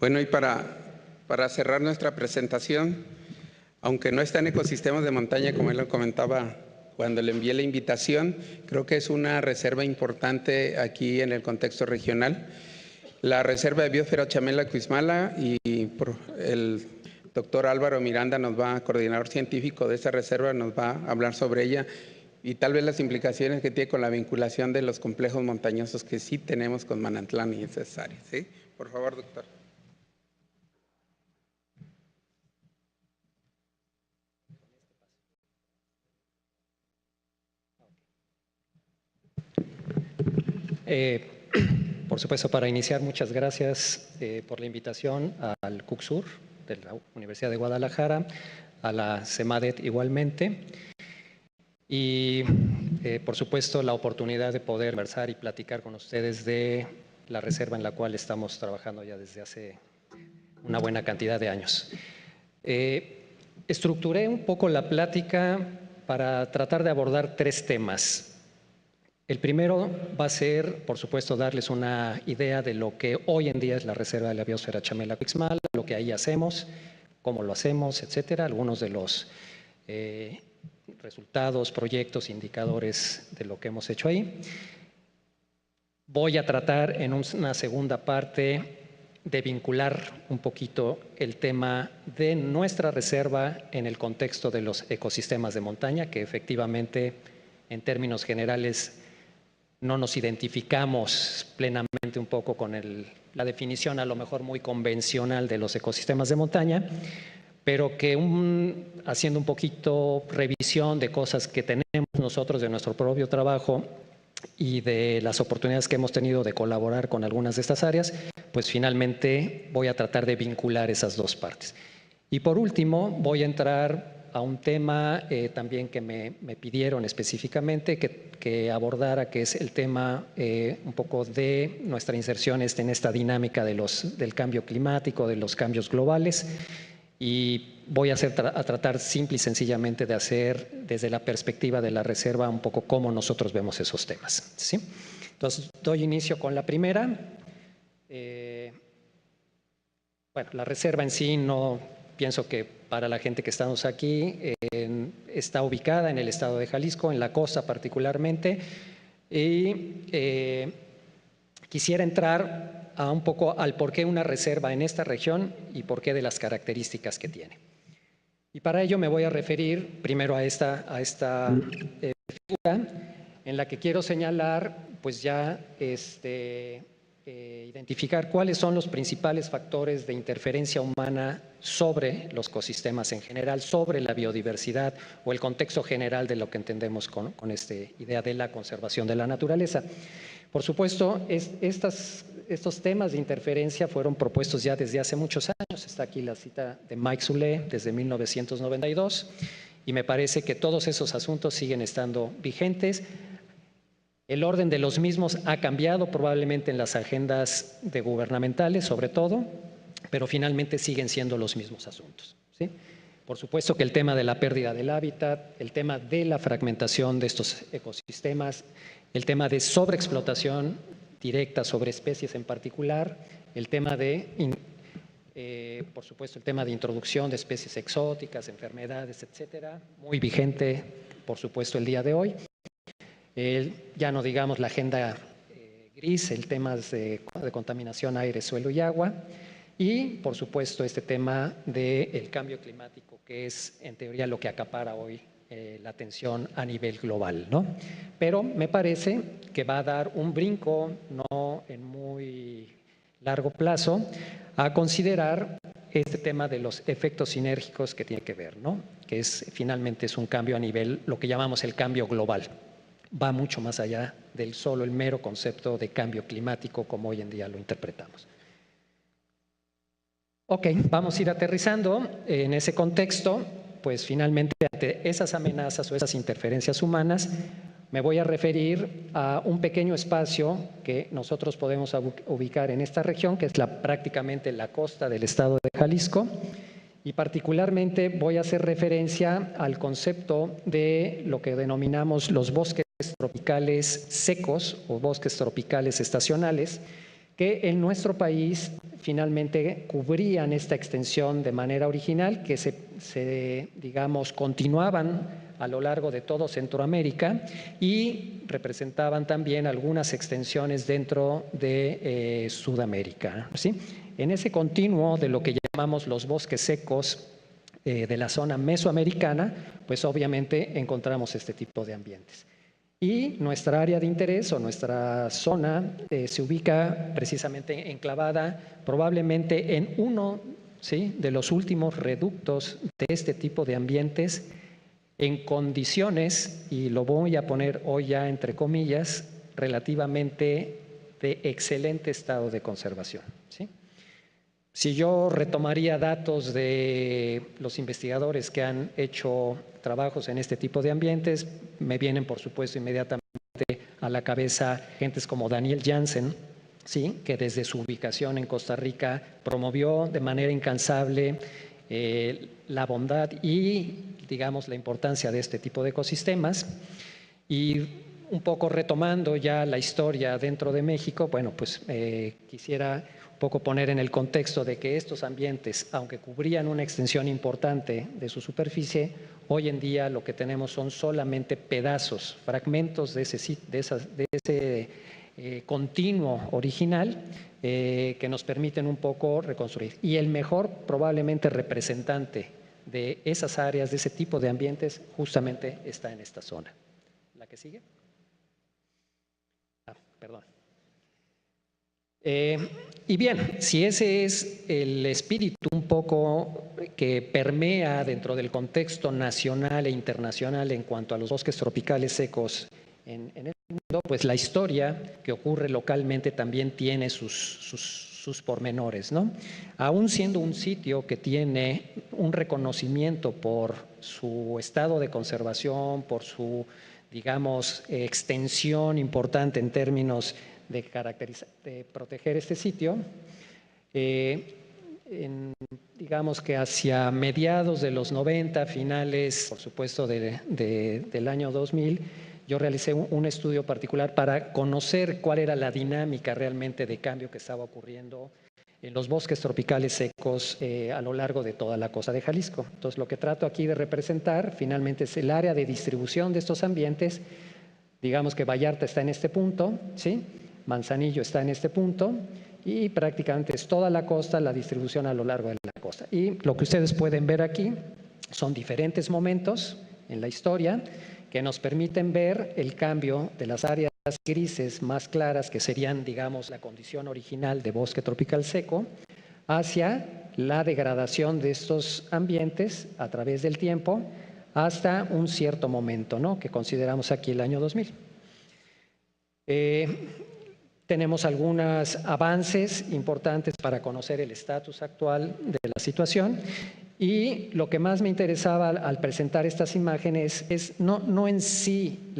Bueno, y para cerrar nuestra presentación, aunque no está en ecosistemas de montaña, como él lo comentaba cuando le envié la invitación, creo que es una reserva importante aquí en el contexto regional. La Reserva de Biosfera Ochamela-Cuixmala, y el doctor Álvaro Miranda coordinador científico de esta reserva, nos va a hablar sobre ella y tal vez las implicaciones que tiene con la vinculación de los complejos montañosos que sí tenemos con Manantlán y esas áreas. ¿Sí? Por favor, doctor. Por supuesto, para iniciar, muchas gracias por la invitación al CUCSUR de la Universidad de Guadalajara, a la CEMADET igualmente, y por supuesto la oportunidad de poder conversar y platicar con ustedes de la reserva en la cual estamos trabajando ya desde hace una buena cantidad de años. Estructuré un poco la plática para tratar de abordar 3 temas. El primero va a ser, por supuesto, darles una idea de lo que hoy en día es la Reserva de la Biosfera Ochamela-Cuixmala, lo que ahí hacemos, cómo lo hacemos, etcétera, algunos de los resultados, proyectos, indicadores de lo que hemos hecho ahí. Voy a tratar en una segunda parte de vincular un poquito el tema de nuestra reserva en el contexto de los ecosistemas de montaña, que efectivamente, en términos generales, no nos identificamos plenamente un poco con la definición a lo mejor muy convencional de los ecosistemas de montaña, pero que haciendo un poquito revisión de cosas que tenemos nosotros de nuestro propio trabajo y de las oportunidades que hemos tenido de colaborar con algunas de estas áreas, pues finalmente voy a tratar de vincular esas 2 partes. Y por último, voy a entrar a un tema también que me pidieron específicamente que abordara, que es el tema un poco de nuestra inserción en esta dinámica del cambio climático, de los cambios globales, y voy a tratar simple y sencillamente de hacer desde la perspectiva de la reserva un poco cómo nosotros vemos esos temas, ¿sí? Entonces, doy inicio con la primera. Bueno, la reserva en sí no pienso que para la gente que estamos aquí está ubicada en el estado de Jalisco, en la costa particularmente, y quisiera entrar un poco al por qué una reserva en esta región y por qué de las características que tiene. Y para ello me voy a referir primero a esta figura en la que quiero señalar, pues ya identificar cuáles son los principales factores de interferencia humana sobre los ecosistemas en general, sobre la biodiversidad o el contexto general de lo que entendemos con esta idea de la conservación de la naturaleza. Por supuesto, estos temas de interferencia fueron propuestos ya desde hace muchos años. Está aquí la cita de Mike Soule desde 1992 y me parece que todos esos asuntos siguen estando vigentes. El orden de los mismos ha cambiado probablemente en las agendas gubernamentales, sobre todo, pero finalmente siguen siendo los mismos asuntos, ¿sí? Por supuesto que el tema de la pérdida del hábitat, el tema de la fragmentación de estos ecosistemas, el tema de sobreexplotación directa sobre especies en particular, el tema por supuesto, el tema de introducción de especies exóticas, enfermedades, etcétera, muy vigente, por supuesto, el día de hoy. Ya no digamos la agenda gris, el tema de contaminación aire, suelo y agua, y por supuesto este tema del cambio climático, que es en teoría lo que acapara hoy la atención a nivel global, ¿no? Pero me parece que va a dar un brinco, no en muy largo plazo, a considerar este tema de los efectos sinérgicos que tiene que ver, ¿no? Que finalmente es un cambio a nivel, lo que llamamos el cambio global. Va mucho más allá del solo el mero concepto de cambio climático como hoy en día lo interpretamos. Ok, vamos a ir aterrizando en ese contexto, pues finalmente ante esas amenazas o esas interferencias humanas me voy a referir a un pequeño espacio que nosotros podemos ubicar en esta región, que es prácticamente la costa del estado de Jalisco, y particularmente voy a hacer referencia al concepto de lo que denominamos los bosques tropicales secos o bosques tropicales estacionales, que en nuestro país finalmente cubrían esta extensión de manera original, que digamos, continuaban a lo largo de todo Centroamérica y representaban también algunas extensiones dentro de Sudamérica, ¿sí? En ese continuo de lo que llamamos los bosques secos de la zona mesoamericana, pues obviamente encontramos este tipo de ambientes. Y nuestra área de interés o nuestra zona se ubica precisamente enclavada probablemente en uno, ¿sí?, de los últimos reductos de este tipo de ambientes en condiciones, y lo voy a poner hoy ya entre comillas, relativamente de excelente estado de conservación, ¿sí? Si yo retomaría datos de los investigadores que han hecho trabajos en este tipo de ambientes, me vienen por supuesto inmediatamente a la cabeza gentes como Daniel Jansen, ¿sí?, que desde su ubicación en Costa Rica promovió de manera incansable la bondad y, digamos, la importancia de este tipo de ecosistemas. Y un poco retomando ya la historia dentro de México, bueno, pues quisiera un poco poner en el contexto de que estos ambientes, aunque cubrían una extensión importante de su superficie, hoy en día lo que tenemos son solamente pedazos, fragmentos de ese continuo original que nos permiten un poco reconstruir. Y el mejor probablemente representante de esas áreas, de ese tipo de ambientes, justamente está en esta zona. ¿La que sigue? Perdón. Y bien, si ese es el espíritu un poco que permea dentro del contexto nacional e internacional en cuanto a los bosques tropicales secos en el mundo, pues la historia que ocurre localmente también tiene sus pormenores, ¿no? Aún siendo un sitio que tiene un reconocimiento por su estado de conservación, por su, digamos, extensión importante en términos de proteger este sitio, digamos que hacia mediados de los 90, finales, por supuesto, del año 2000, yo realicé un estudio particular para conocer cuál era la dinámica realmente de cambio que estaba ocurriendo en los bosques tropicales secos a lo largo de toda la costa de Jalisco. Entonces, lo que trato aquí de representar finalmente es el área de distribución de estos ambientes. Digamos que Vallarta está en este punto, ¿sí? Manzanillo está en este punto y prácticamente es toda la costa, la distribución a lo largo de la costa. Y lo que ustedes pueden ver aquí son diferentes momentos en la historia que nos permiten ver el cambio de las áreas grises más claras, que serían, digamos, la condición original de bosque tropical seco, hacia la degradación de estos ambientes a través del tiempo hasta un cierto momento, ¿no?, que consideramos aquí el año 2000. Tenemos algunos avances importantes para conocer el estatus actual de la situación, y lo que más me interesaba al presentar estas imágenes es no en sí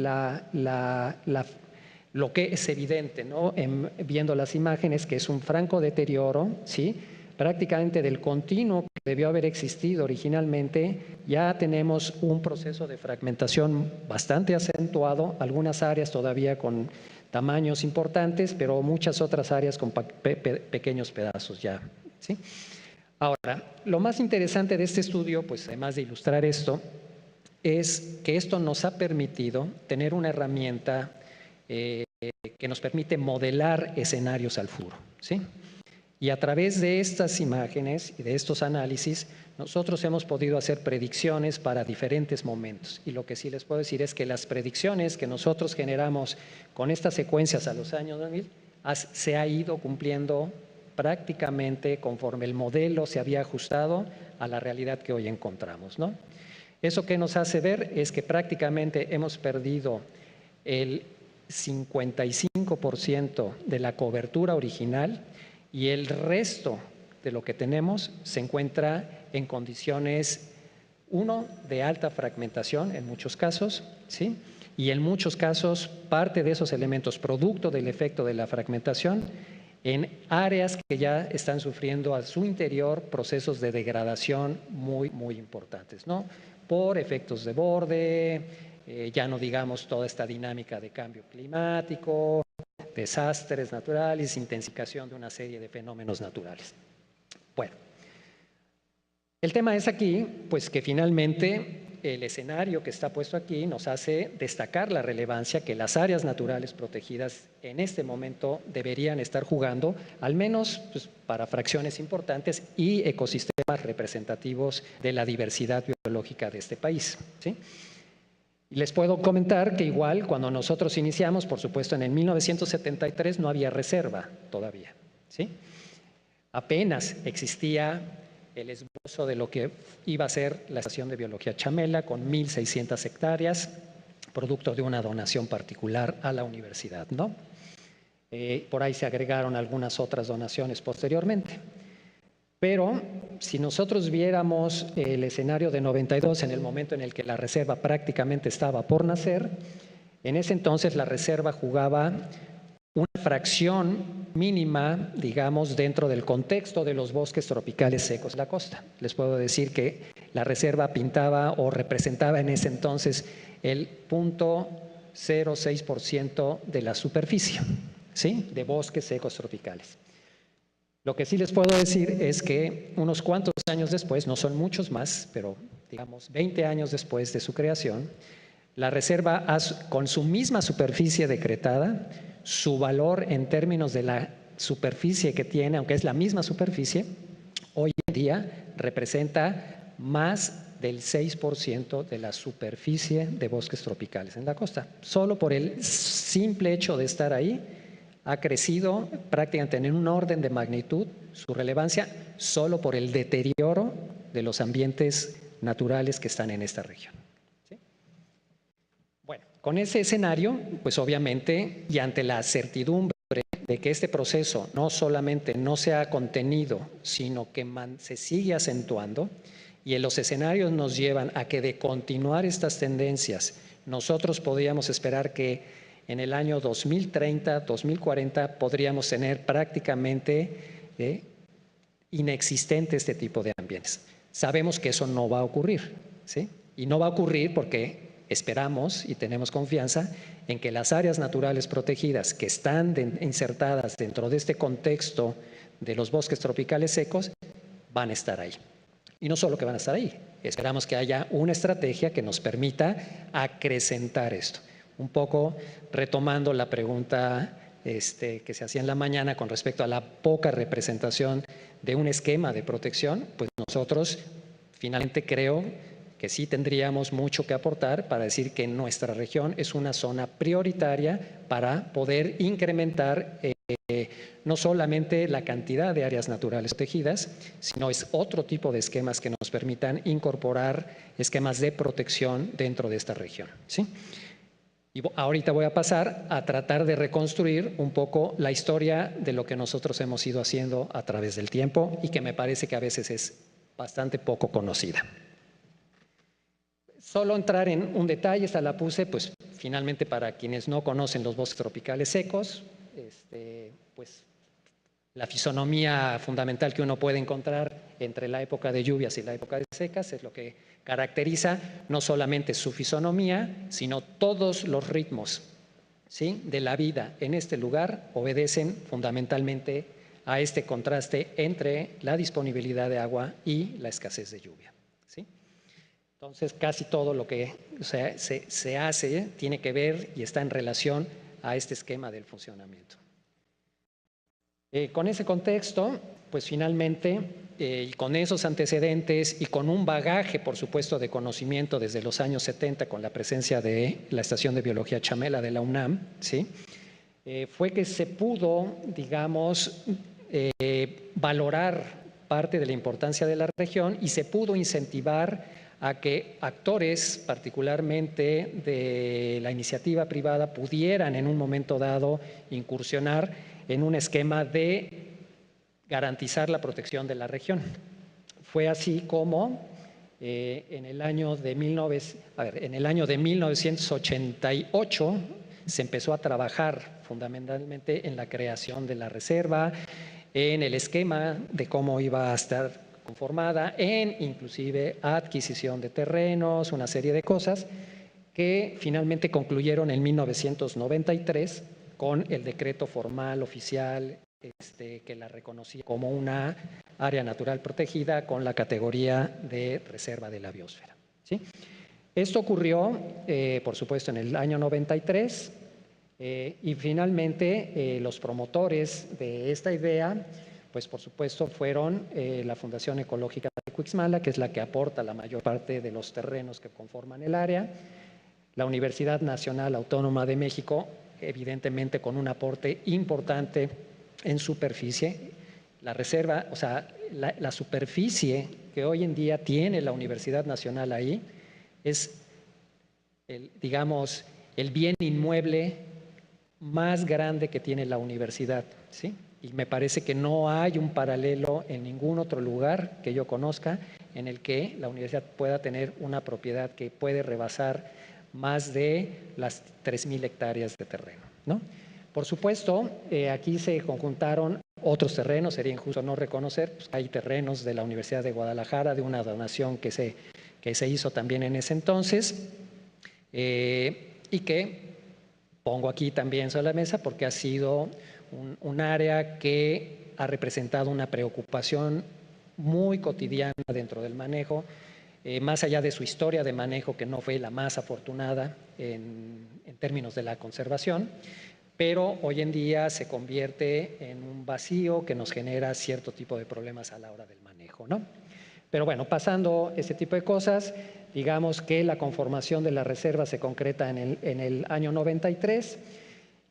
lo que es evidente, ¿no?, viendo las imágenes, que es un franco deterioro, ¿sí?, prácticamente del continuo que debió haber existido originalmente. Ya tenemos un proceso de fragmentación bastante acentuado, algunas áreas todavía con tamaños importantes, pero muchas otras áreas con pequeños pedazos ya, ¿sí? Ahora, lo más interesante de este estudio, pues además de ilustrar esto, es que esto nos ha permitido tener una herramienta que nos permite modelar escenarios al futuro, ¿sí? Y a través de estas imágenes y de estos análisis, nosotros hemos podido hacer predicciones para diferentes momentos. Y lo que sí les puedo decir es que las predicciones que nosotros generamos con estas secuencias a los años 2000 se ha ido cumpliendo prácticamente conforme el modelo se había ajustado a la realidad que hoy encontramos, ¿no? Eso que nos hace ver es que prácticamente hemos perdido el 55% de la cobertura original, y el resto de lo que tenemos se encuentra en condiciones, uno, de alta fragmentación en muchos casos, ¿sí?, y en muchos casos parte de esos elementos, producto del efecto de la fragmentación, en áreas que ya están sufriendo a su interior procesos de degradación muy, muy importantes, ¿no?, por efectos de borde, ya no digamos toda esta dinámica de cambio climático, desastres naturales, intensificación de una serie de fenómenos naturales. Bueno, el tema es aquí, pues que finalmente el escenario que está puesto aquí nos hace destacar la relevancia que las áreas naturales protegidas en este momento deberían estar jugando, al menos pues, para fracciones importantes y ecosistemas representativos de la diversidad biológica de este país, ¿sí? Y les puedo comentar que igual cuando nosotros iniciamos, por supuesto en el 1973 no había reserva todavía, ¿sí? Apenas existía el esbozo de lo que iba a ser la estación de biología Chamela con 1.600 hectáreas, producto de una donación particular a la universidad, ¿no? Por ahí se agregaron algunas otras donaciones posteriormente. Pero si nosotros viéramos el escenario de 92 en el momento en el que la reserva prácticamente estaba por nacer, en ese entonces la reserva jugaba una fracción mínima, digamos, dentro del contexto de los bosques tropicales secos de la costa. Les puedo decir que la reserva pintaba o representaba en ese entonces el 0.06% de la superficie, ¿sí?, de bosques secos tropicales. Lo que sí les puedo decir es que unos cuantos años después, no son muchos más, pero digamos 20 años después de su creación, la reserva, con su misma superficie decretada, su valor en términos de la superficie que tiene, aunque es la misma superficie, hoy en día representa más del 6% de la superficie de bosques tropicales en la costa. Solo por el simple hecho de estar ahí, ha crecido prácticamente en un orden de magnitud su relevancia solo por el deterioro de los ambientes naturales que están en esta región. ¿Sí? Bueno, con ese escenario, pues obviamente, y ante la certidumbre de que este proceso no solamente no se ha contenido, sino que se sigue acentuando, y en los escenarios nos llevan a que de continuar estas tendencias, nosotros podríamos esperar que en el año 2030, 2040 podríamos tener prácticamente inexistente este tipo de ambientes. Sabemos que eso no va a ocurrir, ¿sí? Y no va a ocurrir porque esperamos y tenemos confianza en que las áreas naturales protegidas que están insertadas dentro de este contexto de los bosques tropicales secos van a estar ahí. Y no solo que van a estar ahí, esperamos que haya una estrategia que nos permita acrecentar esto. Un poco retomando la pregunta que se hacía en la mañana con respecto a la poca representación de un esquema de protección, pues nosotros finalmente creo que sí tendríamos mucho que aportar para decir que nuestra región es una zona prioritaria para poder incrementar no solamente la cantidad de áreas naturales protegidas, sino es otro tipo de esquemas que nos permitan incorporar esquemas de protección dentro de esta región, ¿sí? Y ahorita voy a pasar a tratar de reconstruir un poco la historia de lo que nosotros hemos ido haciendo a través del tiempo y que me parece que a veces es bastante poco conocida. Solo entrar en un detalle, esta la puse, pues finalmente para quienes no conocen los bosques tropicales secos, pues la fisonomía fundamental que uno puede encontrar entre la época de lluvias y la época de secas es lo que caracteriza no solamente su fisonomía, sino todos los ritmos, ¿sí?, de la vida en este lugar obedecen fundamentalmente a este contraste entre la disponibilidad de agua y la escasez de lluvia, ¿sí? Entonces, casi todo lo que se hace tiene que ver y está en relación a este esquema del funcionamiento. Con ese contexto, pues finalmente, y con esos antecedentes y con un bagaje, por supuesto, de conocimiento desde los años 70 con la presencia de la Estación de Biología Chamela de la UNAM, ¿sí?, fue que se pudo, digamos, valorar parte de la importancia de la región y se pudo incentivar a que actores, particularmente de la iniciativa privada, pudieran en un momento dado incursionar en un esquema de garantizar la protección de la región. Fue así como en el año de 1988 se empezó a trabajar fundamentalmente en la creación de la reserva, en el esquema de cómo iba a estar conformada, en inclusive adquisición de terrenos, una serie de cosas que finalmente concluyeron en 1993 con el decreto formal oficial que la reconocía como una área natural protegida con la categoría de reserva de la biosfera, ¿sí? Esto ocurrió, por supuesto, en el año 93 y finalmente los promotores de esta idea, pues por supuesto fueron la Fundación Ecológica de Cuixmala, que es la que aporta la mayor parte de los terrenos que conforman el área, la Universidad Nacional Autónoma de México, evidentemente con un aporte importante en superficie. La reserva, o sea, la superficie que hoy en día tiene la Universidad Nacional ahí es, digamos, el bien inmueble más grande que tiene la universidad, ¿sí? Y me parece que no hay un paralelo en ningún otro lugar que yo conozca en el que la universidad pueda tener una propiedad que puede rebasar más de las 3,000 hectáreas de terreno, ¿no? Por supuesto, aquí se conjuntaron otros terrenos, sería injusto no reconocer, pues hay terrenos de la Universidad de Guadalajara, de una donación que se hizo también en ese entonces, y que pongo aquí también sobre la mesa porque ha sido un área que ha representado una preocupación muy cotidiana dentro del manejo, más allá de su historia de manejo, que no fue la más afortunada en términos de la conservación, pero hoy en día se convierte en un vacío que nos genera cierto tipo de problemas a la hora del manejo, ¿no? Pero bueno, pasando este tipo de cosas, digamos que la conformación de la reserva se concreta en el año 93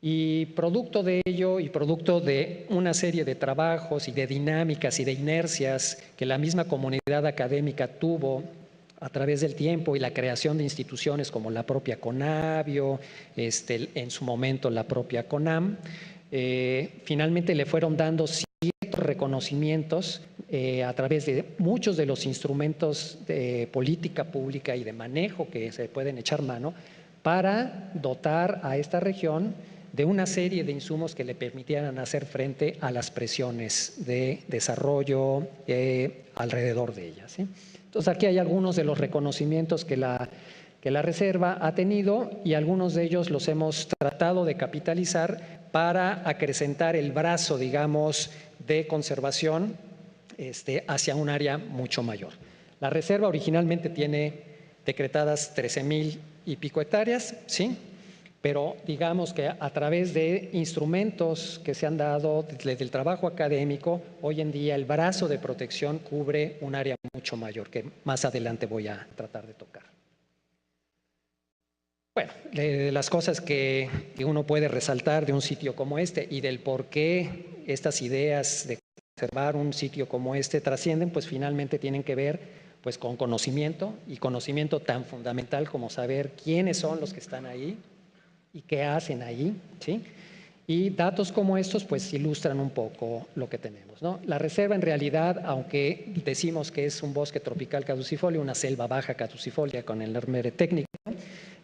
y producto de ello y producto de una serie de trabajos y de dinámicas y de inercias que la misma comunidad académica tuvo a través del tiempo y la creación de instituciones como la propia CONABIO, en su momento la propia CONAM, finalmente le fueron dando ciertos reconocimientos a través de muchos de los instrumentos de política pública y de manejo que se pueden echar mano para dotar a esta región de una serie de insumos que le permitieran hacer frente a las presiones de desarrollo alrededor de ella, ¿sí? Entonces aquí hay algunos de los reconocimientos que la reserva ha tenido y algunos de ellos los hemos tratado de capitalizar para acrecentar el brazo, digamos, de conservación hacia un área mucho mayor. La reserva originalmente tiene decretadas 13,000 y pico hectáreas, ¿sí? Pero digamos que a través de instrumentos que se han dado desde el trabajo académico, hoy en día el brazo de protección cubre un área mucho mayor, que más adelante voy a tratar de tocar. Bueno, de las cosas que uno puede resaltar de un sitio como este y del por qué estas ideas de conservar un sitio como este trascienden, pues finalmente tienen que ver pues con conocimiento, y conocimiento tan fundamental como saber quiénes son los que están ahí y qué hacen ahí, ¿sí? Y datos como estos pues ilustran un poco lo que tenemos, ¿no? La reserva en realidad, aunque decimos que es un bosque tropical caducifolio, una selva baja caducifolia con el nombre técnico,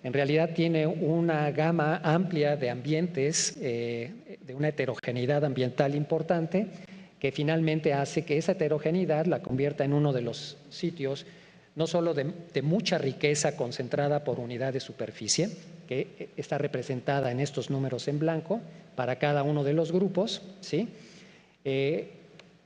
en realidad tiene una gama amplia de ambientes, de una heterogeneidad ambiental importante, que finalmente hace que esa heterogeneidad la convierta en uno de los sitios no solo de mucha riqueza concentrada por unidad de superficie, que está representada en estos números en blanco para cada uno de los grupos, ¿sí?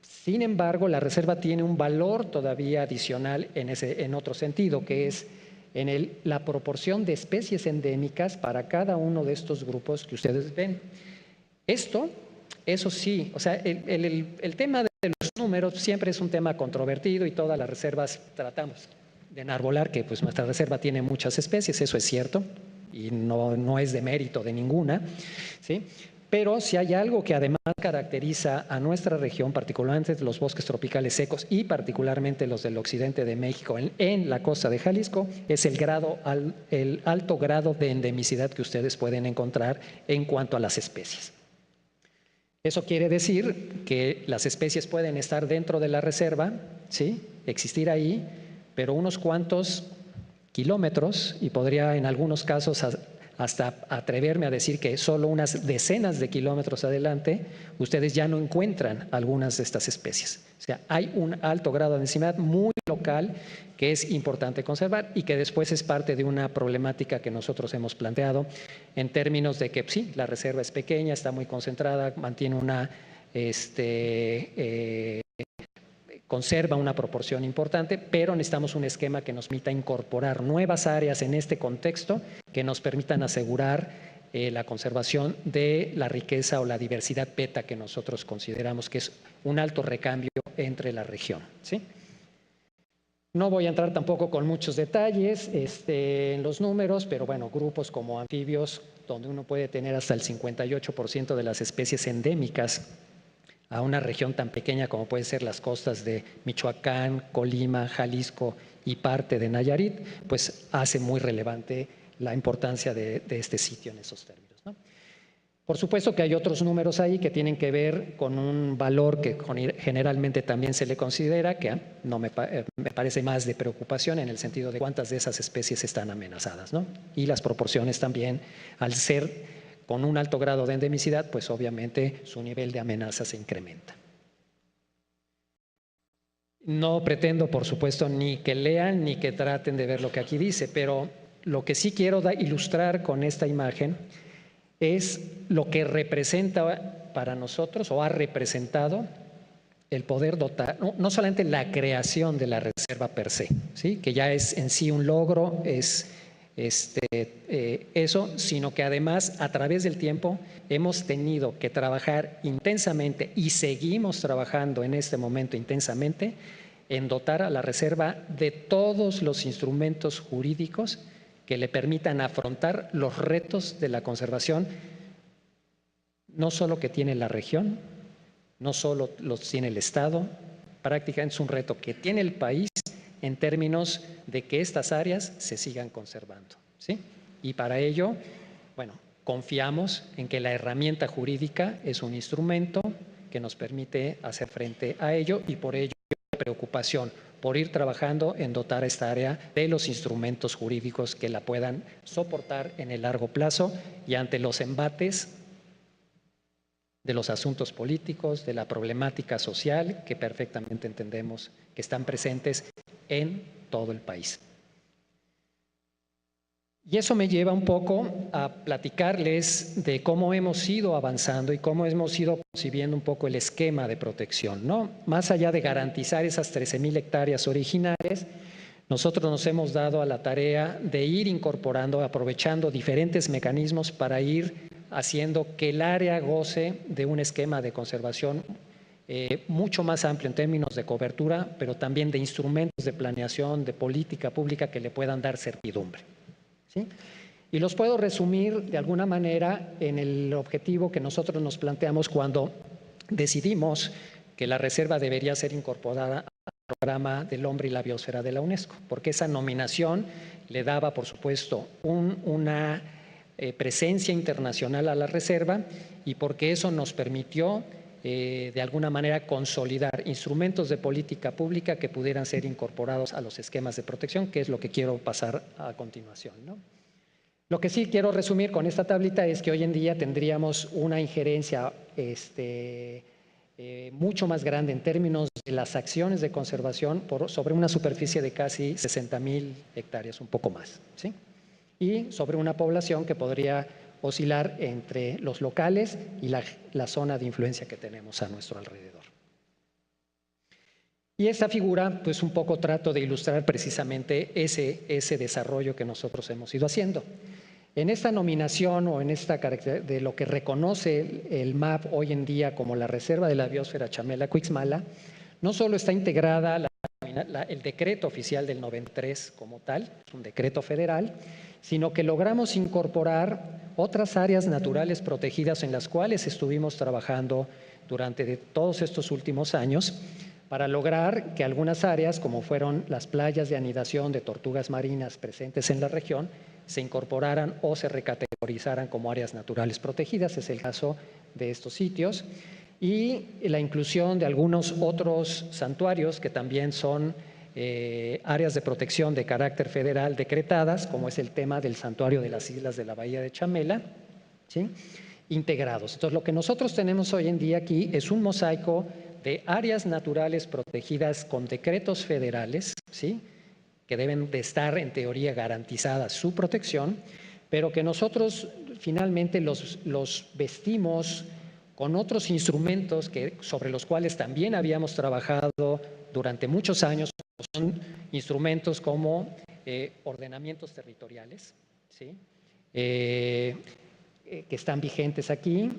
Sin embargo, la reserva tiene un valor todavía adicional en otro sentido, que es en la proporción de especies endémicas para cada uno de estos grupos que ustedes ven. Eso sí, o sea, el tema de los números siempre es un tema controvertido y todas las reservas tratamos de enarbolar que pues nuestra reserva tiene muchas especies, eso es cierto, y no es de mérito de ninguna, ¿sí? Pero si hay algo que además caracteriza a nuestra región, particularmente los bosques tropicales secos y particularmente los del occidente de México, en la costa de Jalisco, es el alto grado de endemicidad que ustedes pueden encontrar en cuanto a las especies. Eso quiere decir que las especies pueden estar dentro de la reserva, ¿sí? Existir ahí, pero unos cuantos kilómetros, y podría en algunos casos hasta atreverme a decir que solo unas decenas de kilómetros adelante, ustedes ya no encuentran algunas de estas especies. O sea, hay un alto grado de densidad muy local local que es importante conservar y que después es parte de una problemática que nosotros hemos planteado en términos de que sí, la reserva es pequeña, está muy concentrada, mantiene una conserva una proporción importante, pero necesitamos un esquema que nos permita incorporar nuevas áreas en este contexto que nos permitan asegurar la conservación de la riqueza o la diversidad beta que nosotros consideramos que es un alto recambio entre la región, ¿sí? No voy a entrar tampoco con muchos detalles en los números, pero bueno, grupos como anfibios, donde uno puede tener hasta el 58% de las especies endémicas a una región tan pequeña como pueden ser las costas de Michoacán, Colima, Jalisco y parte de Nayarit, pues hace muy relevante la importancia de este sitio en esos términos, ¿no? Por supuesto que hay otros números ahí que tienen que ver con un valor que generalmente también se le considera, que no me parece más de preocupación en el sentido de cuántas de esas especies están amenazadas, ¿no? Y las proporciones también, al ser con un alto grado de endemicidad, pues obviamente su nivel de amenaza se incrementa. No pretendo, por supuesto, ni que lean ni que traten de ver lo que aquí dice, pero lo que sí quiero ilustrar con esta imagen es lo que representa para nosotros o ha representado el poder dotar, no solamente la creación de la reserva per se, ¿sí? Que ya es en sí un logro, es eso, sino que además a través del tiempo hemos tenido que trabajar intensamente y seguimos trabajando en este momento intensamente en dotar a la reserva de todos los instrumentos jurídicos que le permitan afrontar los retos de la conservación, no solo que tiene la región, no solo los tiene el Estado, prácticamente es un reto que tiene el país en términos de que estas áreas se sigan conservando, ¿sí? Y para ello, bueno, confiamos en que la herramienta jurídica es un instrumento que nos permite hacer frente a ello y por ello preocupación por ir trabajando en dotar a esta área de los instrumentos jurídicos que la puedan soportar en el largo plazo y ante los embates de los asuntos políticos, de la problemática social que perfectamente entendemos que están presentes en todo el país. Y eso me lleva un poco a platicarles de cómo hemos ido avanzando y cómo hemos ido concibiendo un poco el esquema de protección, ¿no? Más allá de garantizar esas 13,000 hectáreas originales, nosotros nos hemos dado a la tarea de ir incorporando, aprovechando diferentes mecanismos para ir haciendo que el área goce de un esquema de conservación mucho más amplio en términos de cobertura, pero también de instrumentos de planeación, de política pública que le puedan dar certidumbre, ¿sí? Y los puedo resumir de alguna manera en el objetivo que nosotros nos planteamos cuando decidimos que la reserva debería ser incorporada al programa del hombre y la biosfera de la UNESCO, porque esa nominación le daba, por supuesto, una presencia internacional a la reserva y porque eso nos permitió de alguna manera consolidar instrumentos de política pública que pudieran ser incorporados a los esquemas de protección, que es lo que quiero pasar a continuación, ¿no? Lo que sí quiero resumir con esta tablita es que hoy en día tendríamos una injerencia mucho más grande en términos de las acciones de conservación sobre una superficie de casi 60,000 hectáreas, un poco más, ¿sí? Y sobre una población que podría oscilar entre los locales y la zona de influencia que tenemos a nuestro alrededor. Y esta figura, pues un poco trato de ilustrar precisamente ese desarrollo que nosotros hemos ido haciendo. En esta nominación o en esta de lo que reconoce el MAP hoy en día como la Reserva de la Biosfera Chamela-Cuixmala, no solo está integrada el decreto oficial del 93 como tal, es un decreto federal, sino que logramos incorporar otras áreas naturales protegidas en las cuales estuvimos trabajando durante todos estos últimos años para lograr que algunas áreas, como fueron las playas de anidación de tortugas marinas presentes en la región, se incorporaran o se recategorizaran como áreas naturales protegidas. Es el caso de estos sitios. Y la inclusión de algunos otros santuarios que también son áreas de protección de carácter federal decretadas, como es el tema del santuario de las islas de la Bahía de Chamela, ¿sí? Integrados. Entonces, lo que nosotros tenemos hoy en día aquí es un mosaico de áreas naturales protegidas con decretos federales, ¿sí?, que deben de estar en teoría garantizada su protección, pero que nosotros finalmente los vestimos con otros instrumentos sobre los cuales también habíamos trabajado durante muchos años. Son instrumentos como ordenamientos territoriales, ¿sí?, que están vigentes aquí.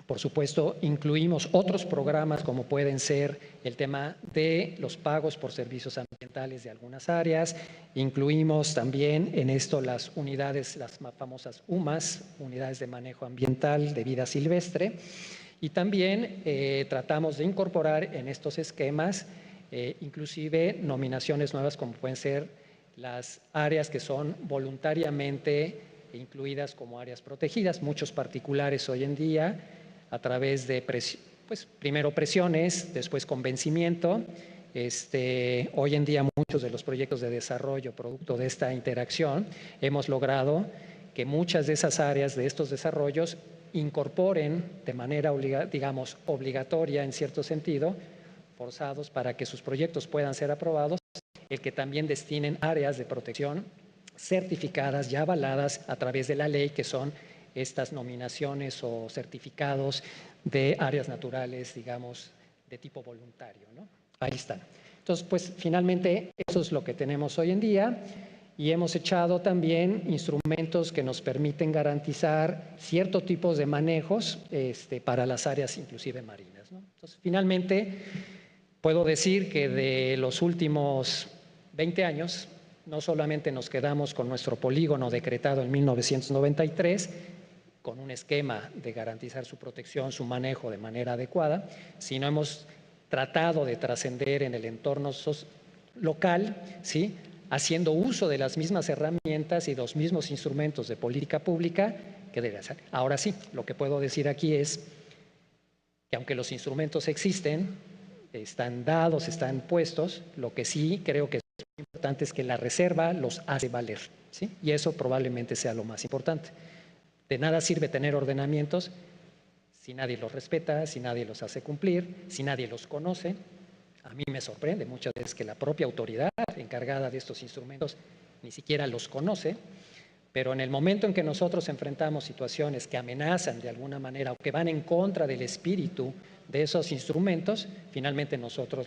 Por supuesto, incluimos otros programas como pueden ser el tema de los pagos por servicios ambientales de algunas áreas. Incluimos también en esto las unidades, las famosas UMAS, unidades de manejo ambiental de vida silvestre. Y también tratamos de incorporar en estos esquemas inclusive nominaciones nuevas como pueden ser las áreas que son voluntariamente incluidas como áreas protegidas. Muchos particulares hoy en día, a través de primero presiones, después convencimiento. Hoy en día muchos de los proyectos de desarrollo producto de esta interacción hemos logrado que muchas de esas áreas de estos desarrollos incorporen de manera digamos obligatoria en cierto sentido, forzados para que sus proyectos puedan ser aprobados, el que también destinen áreas de protección certificadas y avaladas a través de la ley, que son estas nominaciones o certificados de áreas naturales, digamos, de tipo voluntario, ¿no? Ahí están. Entonces, pues finalmente eso es lo que tenemos hoy en día y hemos echado también instrumentos que nos permiten garantizar ciertos tipos de manejos para las áreas inclusive marinas, ¿no? Entonces, finalmente, puedo decir que de los últimos 20 años, no solamente nos quedamos con nuestro polígono decretado en 1993, con un esquema de garantizar su protección, su manejo de manera adecuada, sino hemos tratado de trascender en el entorno local, ¿sí?, haciendo uso de las mismas herramientas y los mismos instrumentos de política pública que debe hacer. Ahora sí, lo que puedo decir aquí es que aunque los instrumentos existen, están dados, están puestos, lo que sí creo que es importante es que la reserva los hace valer, ¿sí? Y eso probablemente sea lo más importante. De nada sirve tener ordenamientos si nadie los respeta, si nadie los hace cumplir, si nadie los conoce. A mí me sorprende muchas veces que la propia autoridad encargada de estos instrumentos ni siquiera los conoce, pero en el momento en que nosotros enfrentamos situaciones que amenazan de alguna manera o que van en contra del espíritu de esos instrumentos, finalmente nosotros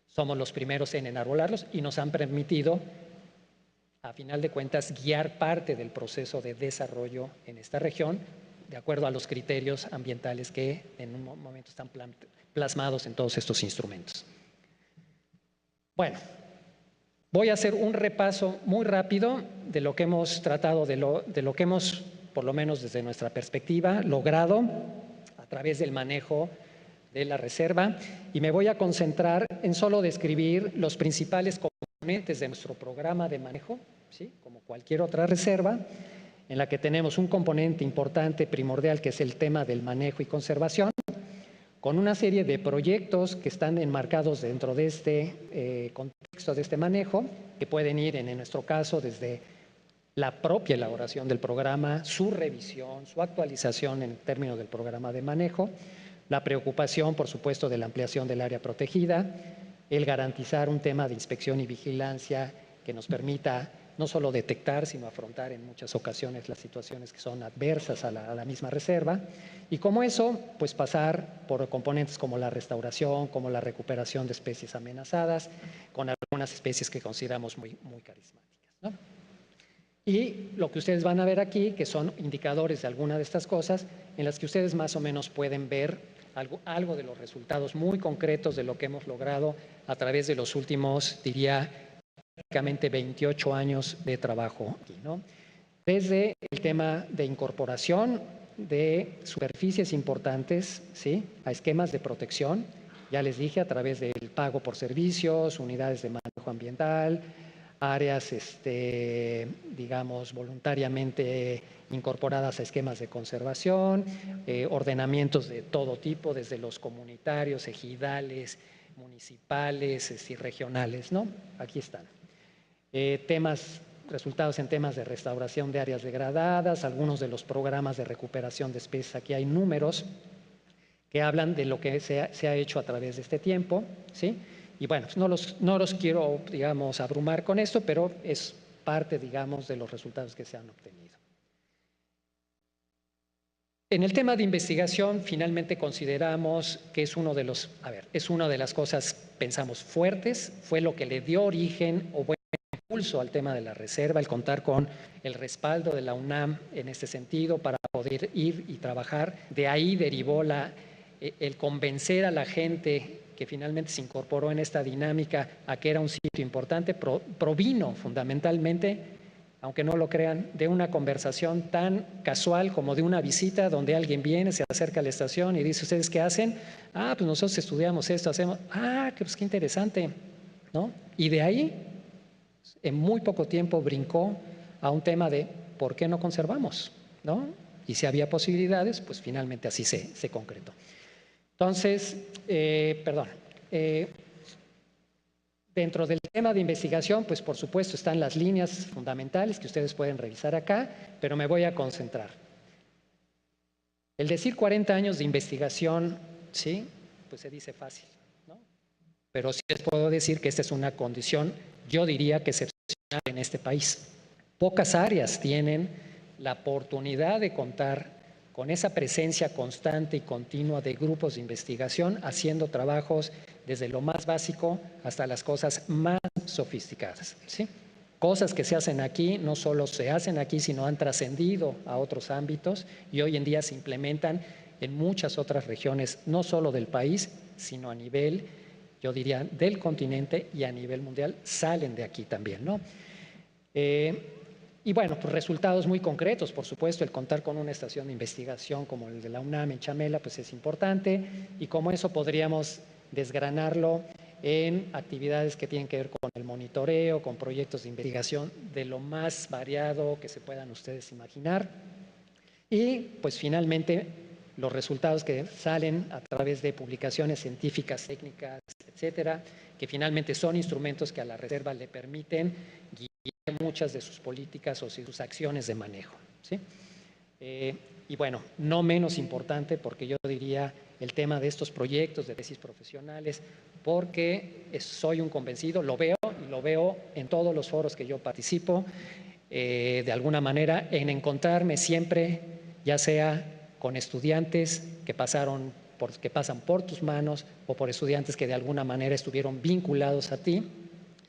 somos los primeros en enarbolarlos y nos han permitido, a final de cuentas, guiar parte del proceso de desarrollo en esta región de acuerdo a los criterios ambientales que en un momento están plasmados en todos estos instrumentos. Bueno, voy a hacer un repaso muy rápido de lo que hemos tratado, de lo que hemos, por lo menos desde nuestra perspectiva, logrado a través del manejo de la reserva, y me voy a concentrar en solo describir los principales componentes de nuestro programa de manejo, ¿sí?, como cualquier otra reserva, en la que tenemos un componente importante, primordial, que es el tema del manejo y conservación, con una serie de proyectos que están enmarcados dentro de este contexto de este manejo, que pueden ir, en nuestro caso, desde la propia elaboración del programa, su revisión, su actualización en términos del programa de manejo, la preocupación, por supuesto, de la ampliación del área protegida, el garantizar un tema de inspección y vigilancia que nos permita no solo detectar, sino afrontar en muchas ocasiones las situaciones que son adversas a la misma reserva. Y como eso, pues pasar por componentes como la restauración, como la recuperación de especies amenazadas, con algunas especies que consideramos muy, muy carismáticas, ¿no? Y lo que ustedes van a ver aquí, que son indicadores de alguna de estas cosas, en las que ustedes más o menos pueden ver algo de los resultados muy concretos de lo que hemos logrado a través de los últimos, diría, prácticamente 28 años de trabajo aquí, ¿no? Desde el tema de incorporación de superficies importantes, ¿sí?, a esquemas de protección, ya les dije, a través del pago por servicios, unidades de manejo ambiental, áreas, digamos, voluntariamente incorporadas a esquemas de conservación, ordenamientos de todo tipo, desde los comunitarios, ejidales, municipales y regionales, ¿no? Aquí están. Resultados en temas de restauración de áreas degradadas, algunos de los programas de recuperación de especies. Aquí hay números que hablan de lo que se ha hecho a través de este tiempo, ¿sí? Y bueno, pues no los quiero, digamos, abrumar con esto, pero es parte, digamos, de los resultados que se han obtenido. En el tema de investigación, finalmente consideramos que es es una de las cosas, pensamos, fuertes, fue lo que le dio origen o buen impulso al tema de la reserva, el contar con el respaldo de la UNAM en este sentido para poder ir y trabajar. De ahí derivó el convencer a la gente que finalmente se incorporó en esta dinámica a que era un sitio importante, provino fundamentalmente, aunque no lo crean, de una conversación tan casual como de una visita donde alguien viene, se acerca a la estación y dice, ¿ustedes qué hacen? Ah, pues nosotros estudiamos esto, hacemos, pues qué interesante, ¿no? Y de ahí, en muy poco tiempo, brincó a un tema de ¿por qué no conservamos? ¿No? Y si había posibilidades, pues finalmente así se concretó. Entonces, dentro del tema de investigación, pues por supuesto están las líneas fundamentales que ustedes pueden revisar acá, pero me voy a concentrar. El decir 40 años de investigación, sí, pues se dice fácil, ¿no? Pero sí les puedo decir que esta es una condición, yo diría que excepcional en este país. Pocas áreas tienen la oportunidad de contar con esa presencia constante y continua de grupos de investigación haciendo trabajos desde lo más básico hasta las cosas más sofisticadas, ¿sí? Cosas que se hacen aquí, no solo se hacen aquí, sino han trascendido a otros ámbitos y hoy en día se implementan en muchas otras regiones, no solo del país, sino a nivel, yo diría, del continente y a nivel mundial, salen de aquí también, ¿no? Y bueno, pues resultados muy concretos, por supuesto, el contar con una estación de investigación como el de la UNAM en Chamela, pues es importante, y como eso podríamos desgranarlo en actividades que tienen que ver con el monitoreo, con proyectos de investigación de lo más variado que se puedan ustedes imaginar. Y pues finalmente los resultados que salen a través de publicaciones científicas, técnicas, etcétera, que finalmente son instrumentos que a la reserva le permiten guiar muchas de sus políticas o sus acciones de manejo, ¿sí? Y bueno, no menos importante, porque yo diría el tema de estos proyectos de tesis profesionales, porque soy un convencido, lo veo y lo veo en todos los foros que yo participo, de alguna manera en encontrarme siempre, ya sea con estudiantes que pasan por tus manos o por estudiantes que de alguna manera estuvieron vinculados a ti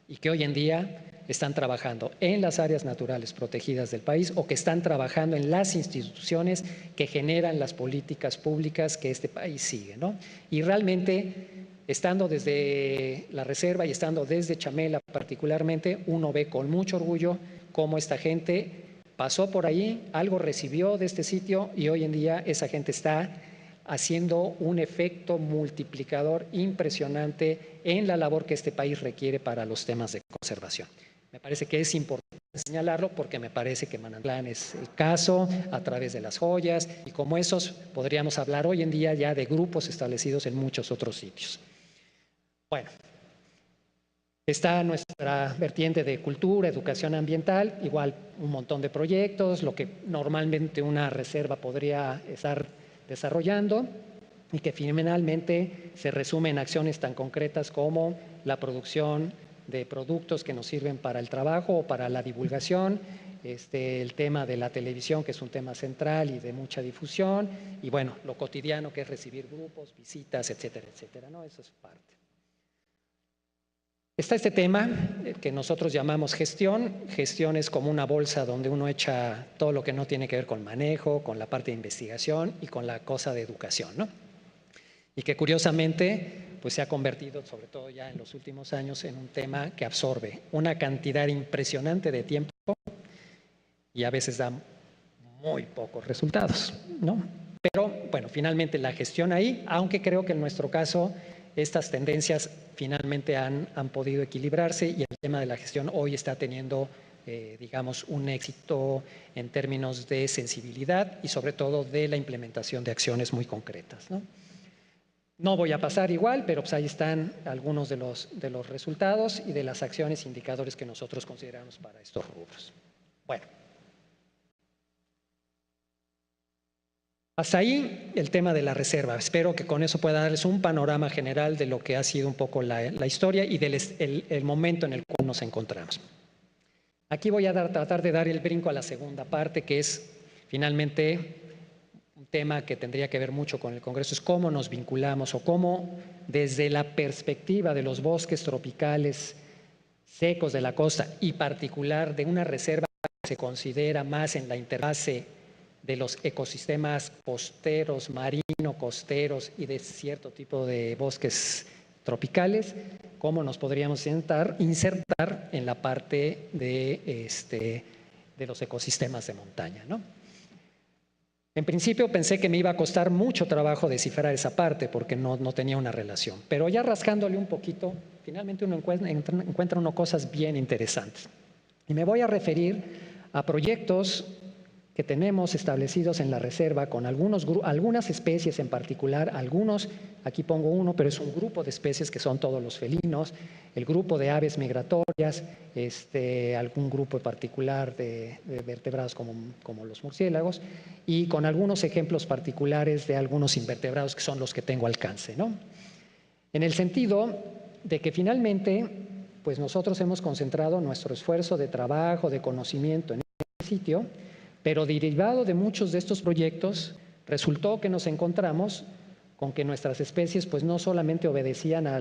y que hoy en día están trabajando en las áreas naturales protegidas del país o que están trabajando en las instituciones que generan las políticas públicas que este país sigue, ¿no? Y realmente, estando desde la reserva y estando desde Chamela particularmente, uno ve con mucho orgullo cómo esta gente pasó por ahí, algo recibió de este sitio y hoy en día esa gente está haciendo un efecto multiplicador impresionante en la labor que este país requiere para los temas de conservación. Me parece que es importante señalarlo porque me parece que Manantlán es el caso a través de las joyas y como esos podríamos hablar hoy en día ya de grupos establecidos en muchos otros sitios. Bueno, está nuestra vertiente de cultura, educación ambiental, igual un montón de proyectos, lo que normalmente una reserva podría estar desarrollando y que finalmente se resume en acciones tan concretas como la producción de productos que nos sirven para el trabajo o para la divulgación, el tema de la televisión, que es un tema central y de mucha difusión, y bueno, lo cotidiano que es recibir grupos, visitas, etcétera, etcétera, ¿no? Eso es parte. Está este tema que nosotros llamamos gestión. Gestión es como una bolsa donde uno echa todo lo que no tiene que ver con manejo, con la parte de investigación y con la cosa de educación, ¿no? Y que curiosamente pues se ha convertido, sobre todo ya en los últimos años, en un tema que absorbe una cantidad impresionante de tiempo y a veces da muy pocos resultados, ¿no? Pero bueno, finalmente la gestión ahí, aunque creo que en nuestro caso estas tendencias finalmente han podido equilibrarse y el tema de la gestión hoy está teniendo, digamos, un éxito en términos de sensibilidad y sobre todo de la implementación de acciones muy concretas, ¿no? No voy a pasar igual, pero pues ahí están algunos de los resultados y de las acciones e indicadores que nosotros consideramos para estos rubros. Bueno. Hasta ahí el tema de la reserva. Espero que con eso pueda darles un panorama general de lo que ha sido un poco la historia y del el momento en el cual nos encontramos. Aquí voy a tratar de dar el brinco a la segunda parte, que es finalmente un tema que tendría que ver mucho con el Congreso, es cómo nos vinculamos o cómo desde la perspectiva de los bosques tropicales secos de la costa y particular de una reserva que se considera más en la interfase de los ecosistemas costeros, marino-costeros y de cierto tipo de bosques tropicales, cómo nos podríamos insertar en la parte de los ecosistemas de montaña, ¿no? En principio pensé que me iba a costar mucho trabajo descifrar esa parte porque no tenía una relación, pero ya rascándole un poquito, finalmente uno encuentra cosas bien interesantes. Y me voy a referir a proyectos que tenemos establecidos en la reserva con algunas especies en particular, aquí pongo uno, pero es un grupo de especies que son todos los felinos, el grupo de aves migratorias, algún grupo particular de vertebrados como los murciélagos, y con algunos ejemplos particulares de algunos invertebrados que son los que tengo alcance, ¿no? En el sentido de que finalmente, pues nosotros hemos concentrado nuestro esfuerzo de trabajo, de conocimiento en este sitio, pero derivado de muchos de estos proyectos, resultó que nos encontramos con que nuestras especies pues no solamente obedecían a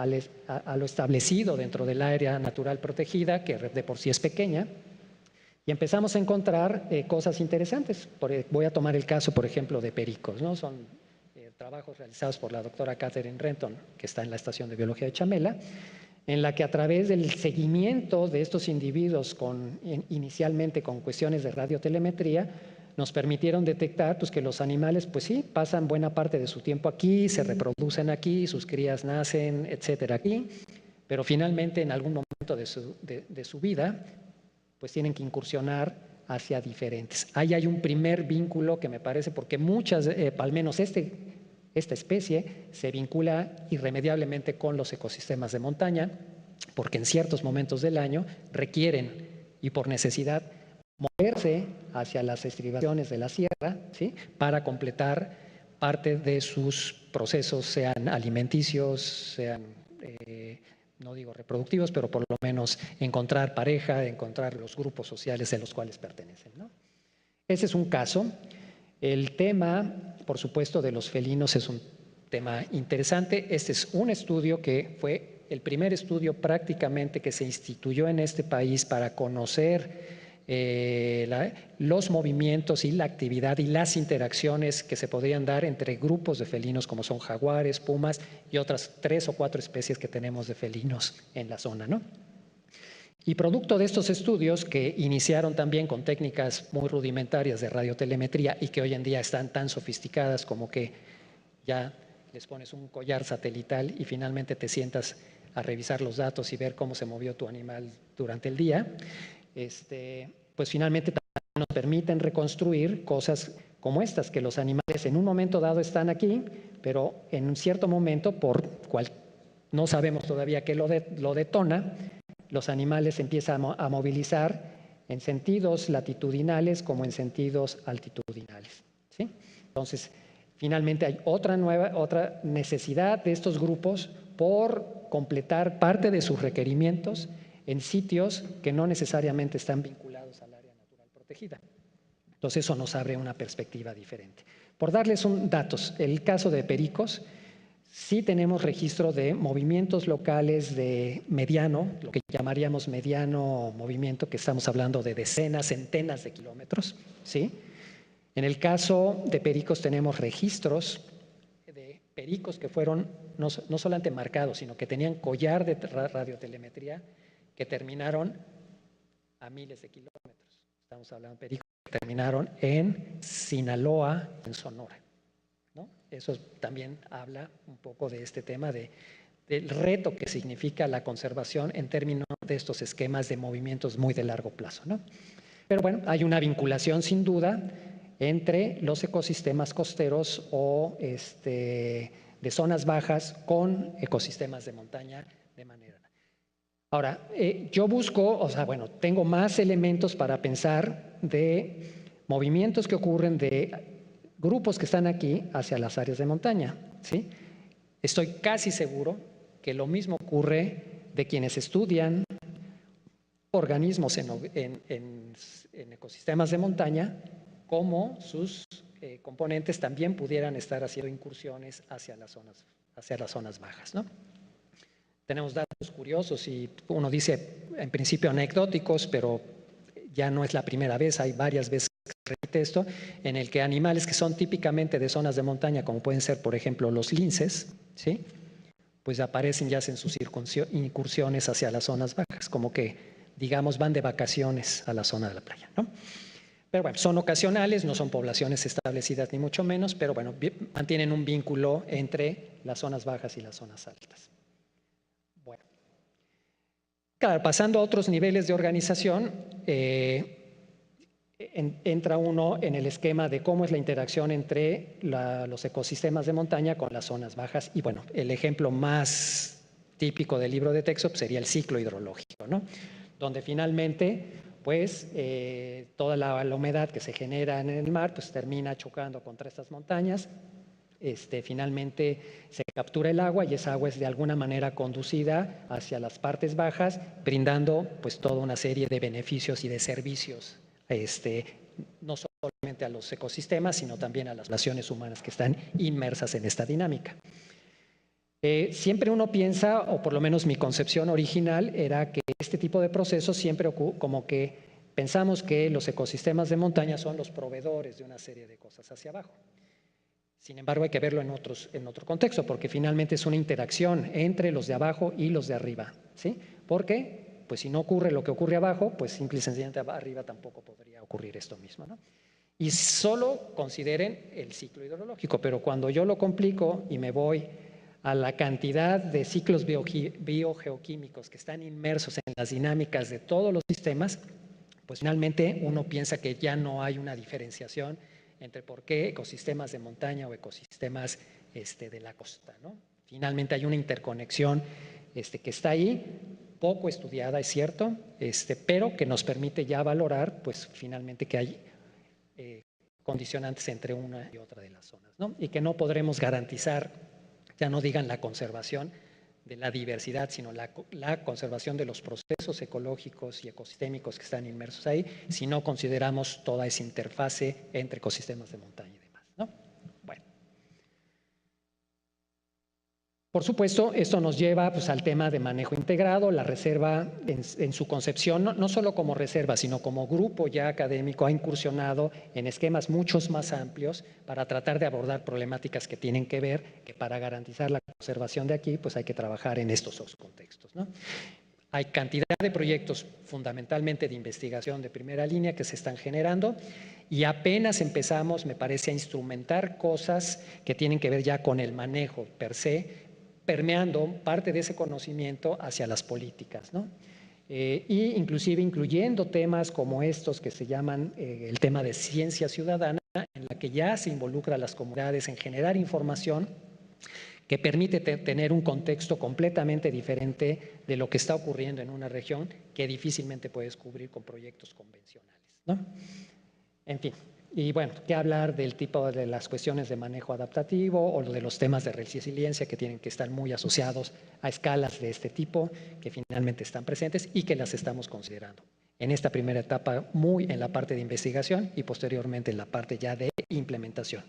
lo establecido dentro del área natural protegida, que de por sí es pequeña, y empezamos a encontrar cosas interesantes. Voy a tomar el caso, por ejemplo, de pericos, ¿no? Son trabajos realizados por la doctora Catherine Renton, que está en la Estación de Biología de Chamela, en la que a través del seguimiento de estos individuos inicialmente con cuestiones de radiotelemetría, nos permitieron detectar pues, que los animales, pues sí, pasan buena parte de su tiempo aquí, se reproducen aquí, sus crías nacen, etcétera, aquí, pero finalmente en algún momento de su vida, pues tienen que incursionar hacia diferentes. Ahí hay un primer vínculo que me parece, porque al menos esta especie se vincula irremediablemente con los ecosistemas de montaña, porque en ciertos momentos del año requieren, y por necesidad, moverse hacia las estribaciones de la sierra, ¿sí? Para completar parte de sus procesos, sean alimenticios, sean, no digo reproductivos, pero por lo menos encontrar pareja, encontrar los grupos sociales a los cuales pertenecen, ¿no? Ese es un caso. El tema, por supuesto, de los felinos es un tema interesante. Este es un estudio que fue el primer estudio prácticamente que se instituyó en este país para conocer los movimientos y la actividad y las interacciones que se podrían dar entre grupos de felinos como son jaguares, pumas y otras 3 o 4 especies que tenemos de felinos en la zona, ¿no? Y producto de estos estudios, que iniciaron también con técnicas muy rudimentarias de radiotelemetría y que hoy en día están tan sofisticadas como que ya les pones un collar satelital y finalmente te sientas a revisar los datos y ver cómo se movió tu animal durante el día, pues finalmente también nos permiten reconstruir cosas como estas, que los animales en un momento dado están aquí, pero en un cierto momento, no sabemos todavía qué lo detona, los animales empiezan a movilizar en sentidos latitudinales como en sentidos altitudinales, ¿sí? Entonces, finalmente hay otra necesidad de estos grupos por completar parte de sus requerimientos en sitios que no necesariamente están vinculados al área natural protegida. Entonces, eso nos abre una perspectiva diferente. Por darles datos, el caso de pericos, sí tenemos registro de movimientos locales de mediano, lo que llamaríamos mediano movimiento, que estamos hablando de decenas, centenas de kilómetros, ¿sí? En el caso de pericos tenemos registros de pericos que fueron no solamente marcados, sino que tenían collar de radiotelemetría que terminaron a miles de kilómetros. Estamos hablando de pericos que terminaron en Sinaloa, en Sonora, ¿no? Eso también habla un poco de este tema del reto que significa la conservación en términos de estos esquemas de movimientos muy de largo plazo, ¿no? Pero bueno, hay una vinculación sin duda entre los ecosistemas costeros o de zonas bajas con ecosistemas de montaña de manera. Ahora, yo busco, tengo más elementos para pensar de movimientos que ocurren de grupos que están aquí hacia las áreas de montaña, ¿sí? Estoy casi seguro que lo mismo ocurre de quienes estudian organismos en ecosistemas de montaña, como sus componentes también pudieran estar haciendo incursiones hacia las zonas bajas, ¿no? Tenemos datos curiosos y uno dice en principio anecdóticos, pero ya no es la primera vez, hay varias veces que se repite esto, en el que animales que son típicamente de zonas de montaña, como pueden ser por ejemplo los linces, ¿sí?, pues aparecen y hacen sus incursiones hacia las zonas bajas, como que, digamos, van de vacaciones a la zona de la playa, ¿no? Pero bueno, son ocasionales, no son poblaciones establecidas ni mucho menos, pero bueno, mantienen un vínculo entre las zonas bajas y las zonas altas. Bueno, claro, pasando a otros niveles de organización, entra uno en el esquema de cómo es la interacción entre los ecosistemas de montaña con las zonas bajas. Y bueno, el ejemplo más típico del libro de texto pues, sería el ciclo hidrológico, ¿no? Donde finalmente, pues, toda la humedad que se genera en el mar, pues termina chocando contra estas montañas. Finalmente se captura el agua y esa agua es de alguna manera conducida hacia las partes bajas, brindando pues toda una serie de beneficios y de servicios, no solamente a los ecosistemas, sino también a las poblaciones humanas que están inmersas en esta dinámica. Siempre uno piensa, o por lo menos mi concepción original, era que este tipo de procesos siempre como que pensamos que los ecosistemas de montaña son los proveedores de una serie de cosas hacia abajo. Sin embargo, hay que verlo en otro contexto, porque finalmente es una interacción entre los de abajo y los de arriba, ¿sí? Porque pues si no ocurre lo que ocurre abajo, pues simple y sencillamente arriba tampoco podría ocurrir esto mismo, ¿no? Y solo consideren el ciclo hidrológico, pero cuando yo lo complico y me voy a la cantidad de ciclos biogeoquímicos que están inmersos en las dinámicas de todos los sistemas, pues finalmente uno piensa que ya no hay una diferenciación entre por qué ecosistemas de montaña o ecosistemas de la costa, ¿no? Finalmente hay una interconexión que está ahí, poco estudiada, es cierto, pero que nos permite ya valorar, pues finalmente que hay condicionantes entre una y otra de las zonas, ¿no? Y que no podremos garantizar, ya no digan la conservación de la diversidad, sino la conservación de los procesos ecológicos y ecosistémicos que están inmersos ahí, si no consideramos toda esa interfase entre ecosistemas de montaña y demás, ¿no? Bueno. Por supuesto, esto nos lleva pues, al tema de manejo integrado. La reserva en su concepción, no solo como reserva, sino como grupo ya académico, ha incursionado en esquemas muchos más amplios para tratar de abordar problemáticas que tienen que ver, que para garantizar la conservación de aquí, pues hay que trabajar en estos dos contextos, ¿no? Hay cantidad de proyectos fundamentalmente de investigación de primera línea que se están generando y apenas empezamos, me parece, a instrumentar cosas que tienen que ver ya con el manejo per se, permeando parte de ese conocimiento hacia las políticas, ¿no? Y inclusive incluyendo temas como estos que se llaman el tema de ciencia ciudadana, en la que ya se involucra a las comunidades en generar información que permite tener un contexto completamente diferente de lo que está ocurriendo en una región que difícilmente puedes cubrir con proyectos convencionales, ¿no? En fin, y bueno, qué hablar del tipo de las cuestiones de manejo adaptativo o de los temas de resiliencia que tienen que estar muy asociados a escalas de este tipo que finalmente están presentes y que las estamos considerando en esta primera etapa muy en la parte de investigación y posteriormente en la parte ya de implementación.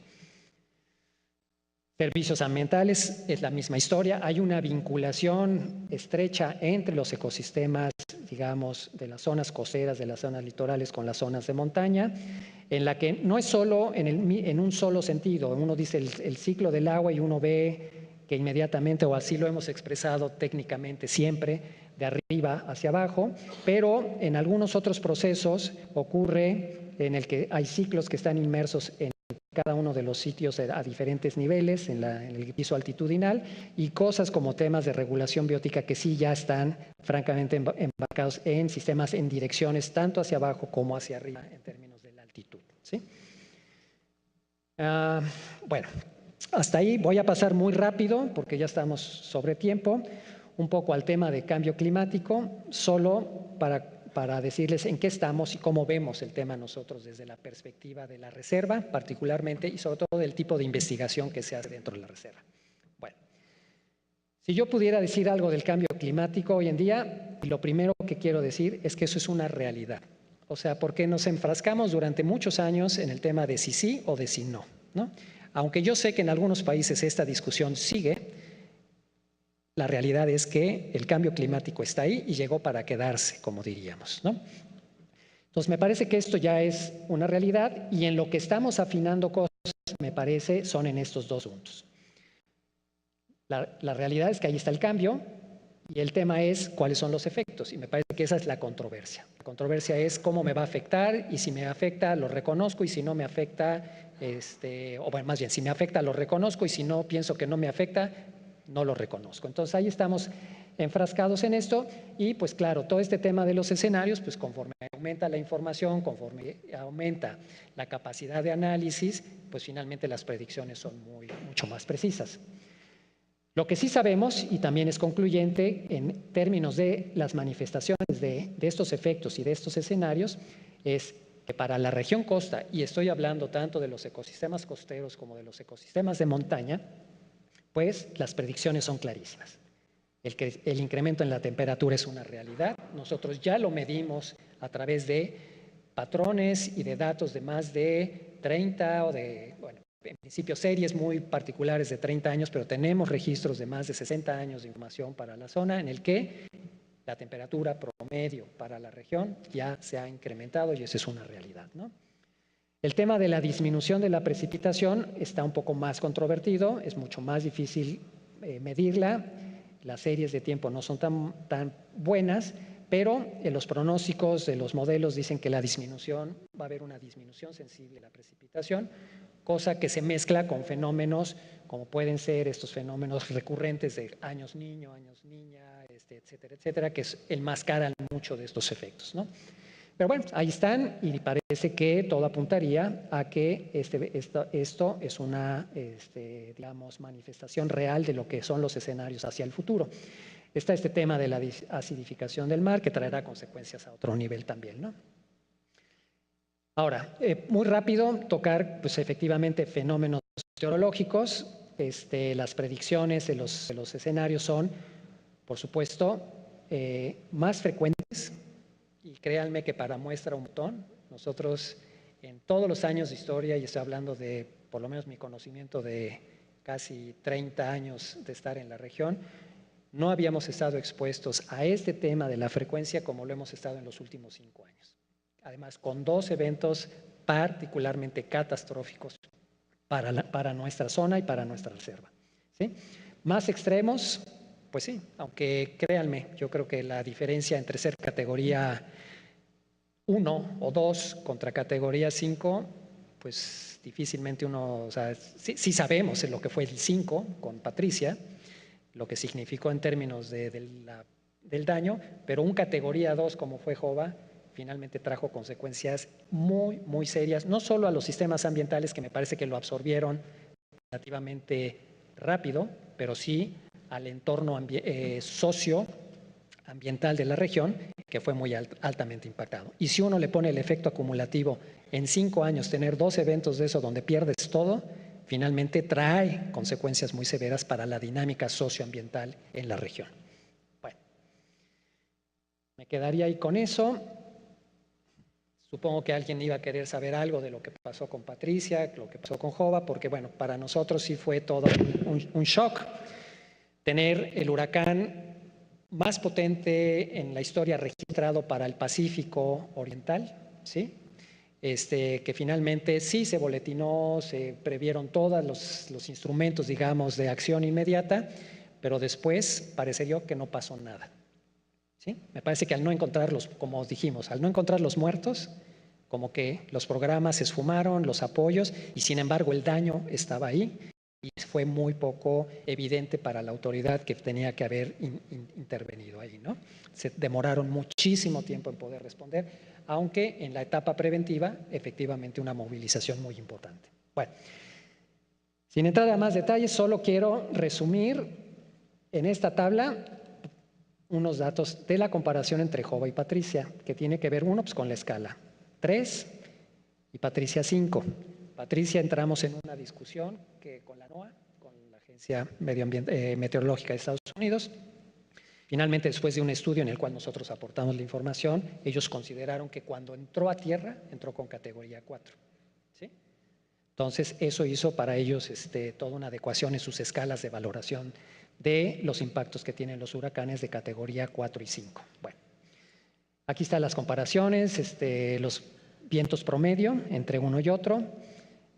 Servicios ambientales es la misma historia. Hay una vinculación estrecha entre los ecosistemas, digamos, de las zonas costeras, de las zonas litorales con las zonas de montaña, en la que no es solo en un solo sentido. Uno dice el ciclo del agua y uno ve que inmediatamente, o así lo hemos expresado técnicamente siempre, de arriba hacia abajo, pero en algunos otros procesos ocurre en el que hay ciclos que están inmersos en cada uno de los sitios a diferentes niveles, en el piso altitudinal, y cosas como temas de regulación biótica que sí ya están francamente embarcados en sistemas en direcciones tanto hacia abajo como hacia arriba en términos de la altitud, ¿sí? Bueno, hasta ahí voy a pasar muy rápido porque ya estamos sobre tiempo, un poco al tema de cambio climático, solo para para decirles en qué estamos y cómo vemos el tema nosotros desde la perspectiva de la reserva, particularmente, y sobre todo del tipo de investigación que se hace dentro de la reserva. Bueno, si yo pudiera decir algo del cambio climático hoy en día, lo primero que quiero decir es que eso es una realidad. O sea, porque nos enfrascamos durante muchos años en el tema de si sí o de si no, ¿no? Aunque yo sé que en algunos países esta discusión sigue, la realidad es que el cambio climático está ahí y llegó para quedarse, como diríamos, ¿no? Entonces, me parece que esto ya es una realidad y en lo que estamos afinando cosas, me parece, son en estos dos puntos. La realidad es que ahí está el cambio y el tema es cuáles son los efectos y me parece que esa es la controversia. La controversia es cómo me va a afectar y si me afecta lo reconozco y si no me afecta, o bueno, más bien, si me afecta lo reconozco y si no pienso que no me afecta, no lo reconozco. Entonces ahí estamos enfrascados en esto y pues claro, todo este tema de los escenarios, pues conforme aumenta la información, conforme aumenta la capacidad de análisis, pues finalmente las predicciones son mucho más precisas. Lo que sí sabemos, y también es concluyente en términos de las manifestaciones de estos efectos y de estos escenarios, es que para la región costa, y estoy hablando tanto de los ecosistemas costeros como de los ecosistemas de montaña, pues las predicciones son clarísimas. El incremento en la temperatura es una realidad. Nosotros ya lo medimos a través de patrones y de datos de más de 30 o de, bueno, en principio series muy particulares de 30 años, pero tenemos registros de más de 60 años de información para la zona en el que la temperatura promedio para la región ya se ha incrementado y eso es una realidad, ¿no? El tema de la disminución de la precipitación está un poco más controvertido, es mucho más difícil medirla, las series de tiempo no son tan buenas, pero los pronósticos de los modelos dicen que la disminución, va a haber una disminución sensible de la precipitación, cosa que se mezcla con fenómenos como pueden ser estos fenómenos recurrentes de años niño, años niña, etcétera, etcétera, que enmascaran mucho de estos efectos, ¿no? Pero bueno, ahí están y parece que todo apuntaría a que esto es una, digamos, manifestación real de lo que son los escenarios hacia el futuro. Está este tema de la acidificación del mar que traerá consecuencias a otro nivel también, ¿no? Ahora, muy rápido tocar, pues efectivamente, fenómenos meteorológicos. Las predicciones de los escenarios son, por supuesto, más frecuentes. Y créanme que para muestra un montón, nosotros en todos los años de historia, y estoy hablando de por lo menos mi conocimiento de casi 30 años de estar en la región, no habíamos estado expuestos a este tema de la frecuencia como lo hemos estado en los últimos 5 años. Además, con 2 eventos particularmente catastróficos para nuestra zona y para nuestra reserva, ¿sí? Más extremos, pues sí, aunque créanme, yo creo que la diferencia entre ser categoría 1 o 2 contra categoría 5, pues difícilmente uno, o sea, sí sabemos lo que fue el 5 con Patricia, lo que significó en términos del daño, pero un categoría 2 como fue Jova, finalmente trajo consecuencias muy serias, no solo a los sistemas ambientales que me parece que lo absorbieron relativamente rápido, pero sí al entorno socioambiental de la región, que fue muy altamente impactado. Y si uno le pone el efecto acumulativo en 5 años, tener 2 eventos de eso donde pierdes todo, finalmente trae consecuencias muy severas para la dinámica socioambiental en la región. Bueno, me quedaría ahí con eso. Supongo que alguien iba a querer saber algo de lo que pasó con Patricia, lo que pasó con Jova, porque bueno, para nosotros sí fue todo un shock tener el huracán más potente en la historia registrado para el Pacífico Oriental, ¿sí? Que finalmente sí se boletinó, se previeron todos los instrumentos, digamos, de acción inmediata, pero después parecería que no pasó nada, ¿sí? Me parece que al no encontrarlos, como dijimos, al no encontrar los muertos, como que los programas se esfumaron, los apoyos, y sin embargo el daño estaba ahí y fue muy poco evidente para la autoridad que tenía que haber intervenido ahí, ¿no? Se demoraron muchísimo tiempo en poder responder, aunque en la etapa preventiva, efectivamente, una movilización muy importante. Bueno, sin entrar a más detalles, solo quiero resumir en esta tabla unos datos de la comparación entre Jova y Patricia, que tiene que ver uno pues, con la escala 3 y Patricia 5. Patricia entramos en una discusión que con la NOAA, con la Agencia Meteorológica de Estados Unidos. Finalmente, después de un estudio en el cual nosotros aportamos la información, ellos consideraron que cuando entró a tierra, entró con categoría 4. ¿Sí? Entonces, eso hizo para ellos toda una adecuación en sus escalas de valoración de los impactos que tienen los huracanes de categoría 4 y 5. Bueno, aquí están las comparaciones, los vientos promedio entre uno y otro,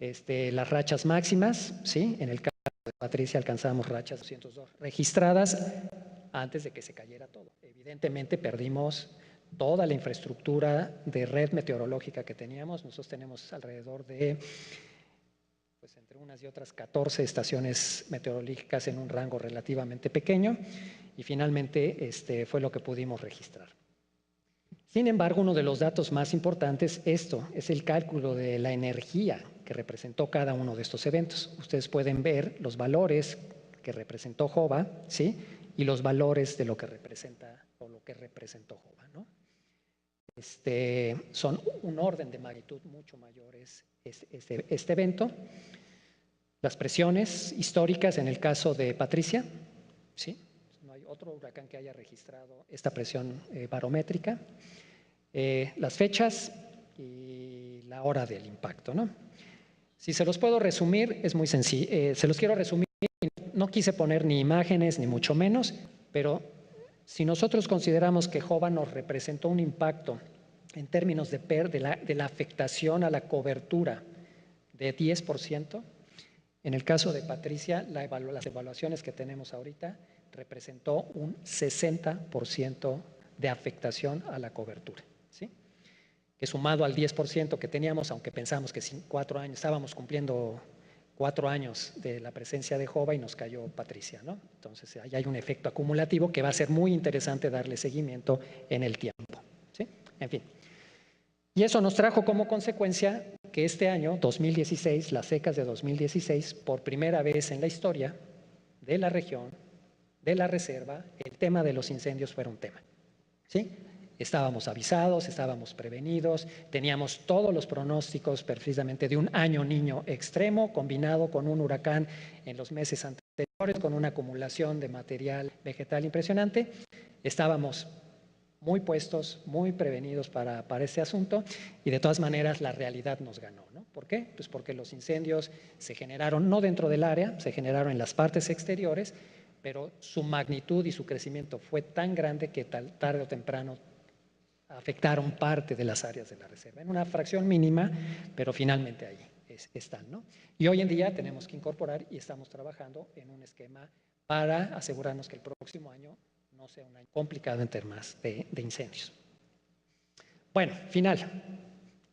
las rachas máximas, ¿sí? En el caso de Patricia alcanzamos rachas 202 registradas antes de que se cayera todo. Evidentemente perdimos toda la infraestructura de red meteorológica que teníamos. Nosotros tenemos alrededor de, pues entre unas y otras, 14 estaciones meteorológicas en un rango relativamente pequeño y finalmente fue lo que pudimos registrar. Sin embargo, uno de los datos más importantes, esto es el cálculo de la energía que representó cada uno de estos eventos. Ustedes pueden ver los valores que representó Jova, ¿sí? Y los valores de lo que representa o lo que representó Jova, ¿no? Son un orden de magnitud mucho mayores este evento. Las presiones históricas en el caso de Patricia, ¿sí? No hay otro huracán que haya registrado esta presión barométrica. Las fechas y la hora del impacto, ¿no? Si se los puedo resumir, es muy sencillo. Se los quiero resumir, no quise poner ni imágenes ni mucho menos, pero si nosotros consideramos que Jova nos representó un impacto en términos de la afectación a la cobertura de 10%, en el caso de Patricia, las evaluaciones que tenemos ahorita representó un 60% de afectación a la cobertura, ¿sí? Que sumado al 10% que teníamos, aunque pensamos que 4 años, estábamos cumpliendo 4 años de la presencia de Jova y nos cayó Patricia, ¿no? Entonces, ahí hay un efecto acumulativo que va a ser muy interesante darle seguimiento en el tiempo, ¿sí? En fin. Y eso nos trajo como consecuencia que este año, 2016, las secas de 2016, por primera vez en la historia de la región, de la reserva, el tema de los incendios fuera un tema, ¿sí? Estábamos avisados, estábamos prevenidos, teníamos todos los pronósticos precisamente de un año niño extremo combinado con un huracán en los meses anteriores, con una acumulación de material vegetal impresionante. Estábamos muy puestos, muy prevenidos para este asunto y de todas maneras la realidad nos ganó, ¿no? ¿Por qué? Pues porque los incendios se generaron no dentro del área, se generaron en las partes exteriores, pero su magnitud y su crecimiento fue tan grande que tarde o temprano afectaron parte de las áreas de la reserva, en una fracción mínima, pero finalmente ahí están, ¿no? Y hoy en día tenemos que incorporar y estamos trabajando en un esquema para asegurarnos que el próximo año no sea un año complicado en temas de incendios. Bueno, final.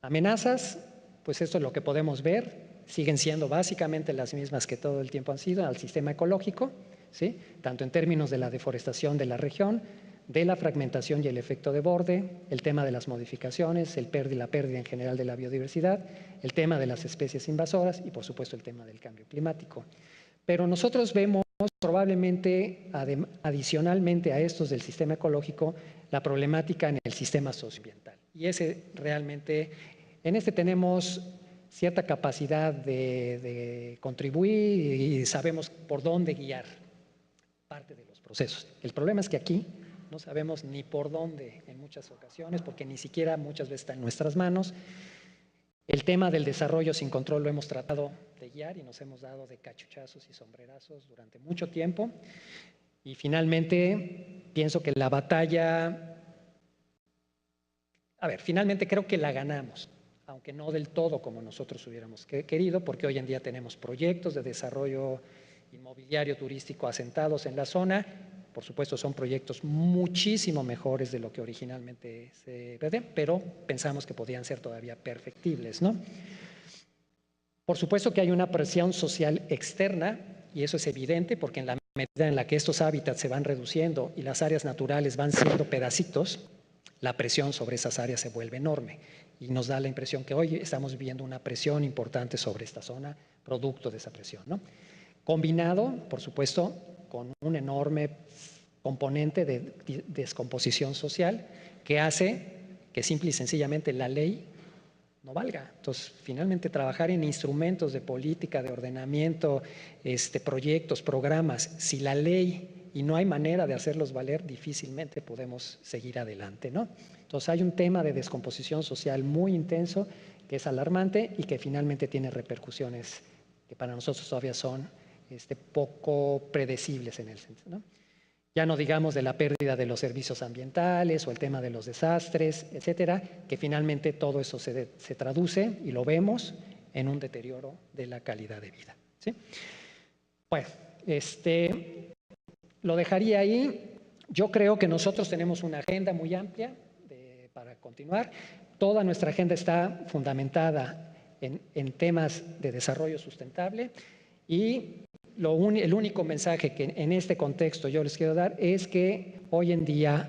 Amenazas, pues esto es lo que podemos ver, siguen siendo básicamente las mismas que todo el tiempo han sido al sistema ecológico, ¿sí? Tanto en términos de la deforestación de la región, de la fragmentación y el efecto de borde, el tema de las modificaciones, la pérdida en general de la biodiversidad, el tema de las especies invasoras y por supuesto el tema del cambio climático. Pero nosotros vemos probablemente adicionalmente a estos del sistema ecológico la problemática en el sistema socioambiental. Y ese realmente, en tenemos cierta capacidad de contribuir y sabemos por dónde guiar parte de los procesos. El problema es que aquí no sabemos ni por dónde en muchas ocasiones, porque ni siquiera muchas veces está en nuestras manos. El tema del desarrollo sin control lo hemos tratado de guiar y nos hemos dado de cachuchazos y sombrerazos durante mucho tiempo. Y finalmente, pienso que la batalla, finalmente creo que la ganamos, aunque no del todo como nosotros hubiéramos querido, porque hoy en día tenemos proyectos de desarrollo inmobiliario turístico asentados en la zona. Por supuesto, son proyectos muchísimo mejores de lo que originalmente se ve, pero pensamos que podían ser todavía perfectibles, ¿no? Por supuesto que hay una presión social externa, y eso es evidente, porque en la medida en la que estos hábitats se van reduciendo y las áreas naturales van siendo pedacitos, la presión sobre esas áreas se vuelve enorme. Y nos da la impresión que hoy estamos viviendo una presión importante sobre esta zona, producto de esa presión, ¿no? Combinado, por supuesto, con un enorme componente de descomposición social que hace que simple y sencillamente la ley no valga. Entonces, finalmente trabajar en instrumentos de política, de ordenamiento, proyectos, programas, si la ley y no hay manera de hacerlos valer, difícilmente podemos seguir adelante, ¿no? Entonces, hay un tema de descomposición social muy intenso que es alarmante y que finalmente tiene repercusiones que para nosotros todavía son poco predecibles en el sentido, ¿no? Ya no digamos de la pérdida de los servicios ambientales o el tema de los desastres, etcétera, que finalmente todo eso se traduce, y lo vemos, en un deterioro de la calidad de vida, ¿sí? Bueno, lo dejaría ahí. Yo creo que nosotros tenemos una agenda muy amplia para continuar. Toda nuestra agenda está fundamentada en temas de desarrollo sustentable, y el único mensaje que en este contexto yo les quiero dar es que hoy en día,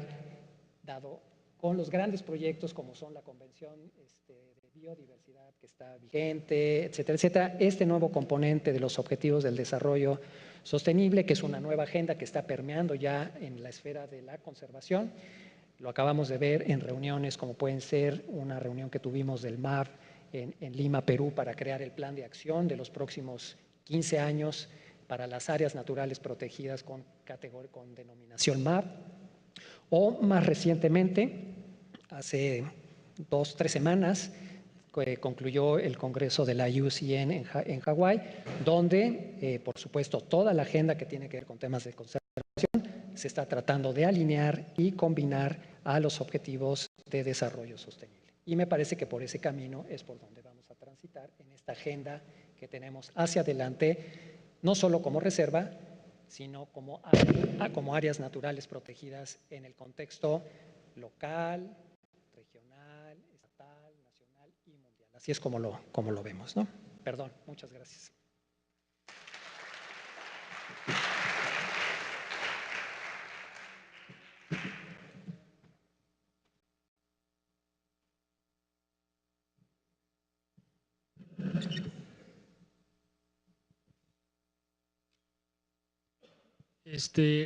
dado con los grandes proyectos como son la Convención de Biodiversidad que está vigente, etcétera, etcétera, este nuevo componente de los Objetivos del Desarrollo Sostenible, que es una nueva agenda que está permeando ya en la esfera de la conservación, lo acabamos de ver en reuniones como pueden ser una reunión que tuvimos del MAP en Lima, Perú, para crear el plan de acción de los próximos 15 años para las áreas naturales protegidas con denominación MAP, o más recientemente, hace 2 o 3 semanas, concluyó el Congreso de la IUCN en Hawái, donde, por supuesto, toda la agenda que tiene que ver con temas de conservación se está tratando de alinear y combinar a los objetivos de desarrollo sostenible. Y me parece que por ese camino es por donde vamos a transitar en esta agenda que tenemos hacia adelante, no solo como reserva, sino como áreas naturales protegidas en el contexto local, regional, estatal, nacional y mundial. Así es como lo vemos, ¿no? Perdón, muchas gracias.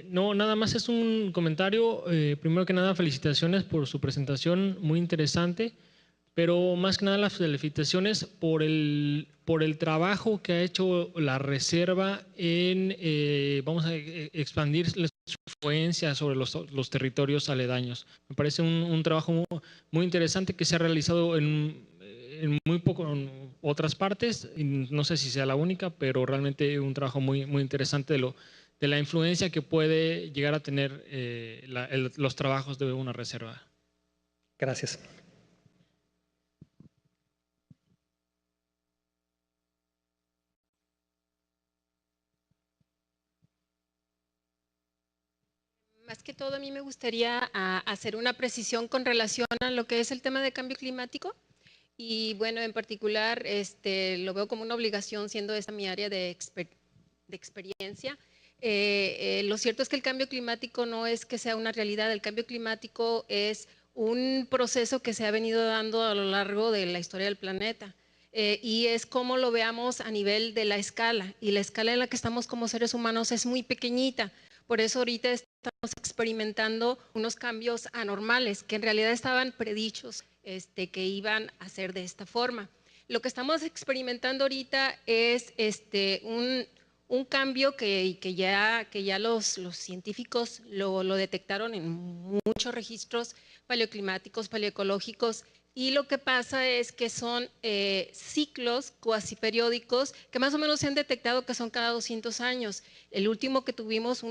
No, nada más es un comentario. Primero que nada, felicitaciones por su presentación, muy interesante, pero más que nada las felicitaciones por el trabajo que ha hecho la reserva en, vamos a expandir su influencia sobre los territorios aledaños. Me parece un trabajo muy interesante que se ha realizado en muy poco en otras partes, y no sé si sea la única, pero realmente un trabajo muy, muy interesante de la influencia que puede llegar a tener los trabajos de una reserva. Gracias. Más que todo, a mí me gustaría hacer una precisión con relación a lo que es el tema de cambio climático. Y bueno, en particular, lo veo como una obligación, siendo esta mi área de experiencia. Lo cierto es que el cambio climático no es que sea una realidad. El cambio climático es un proceso que se ha venido dando a lo largo de la historia del planeta. Y es como lo veamos a nivel de la escala. Y la escala en la que estamos como seres humanos es muy pequeñita. Por eso ahorita estamos experimentando unos cambios anormales que en realidad estaban predichos que iban a ser de esta forma. Lo que estamos experimentando ahorita es un cambio que ya los científicos lo detectaron en muchos registros paleoclimáticos, paleoecológicos, y lo que pasa es que son ciclos cuasi periódicos que más o menos se han detectado que son cada 200 años. El último que tuvimos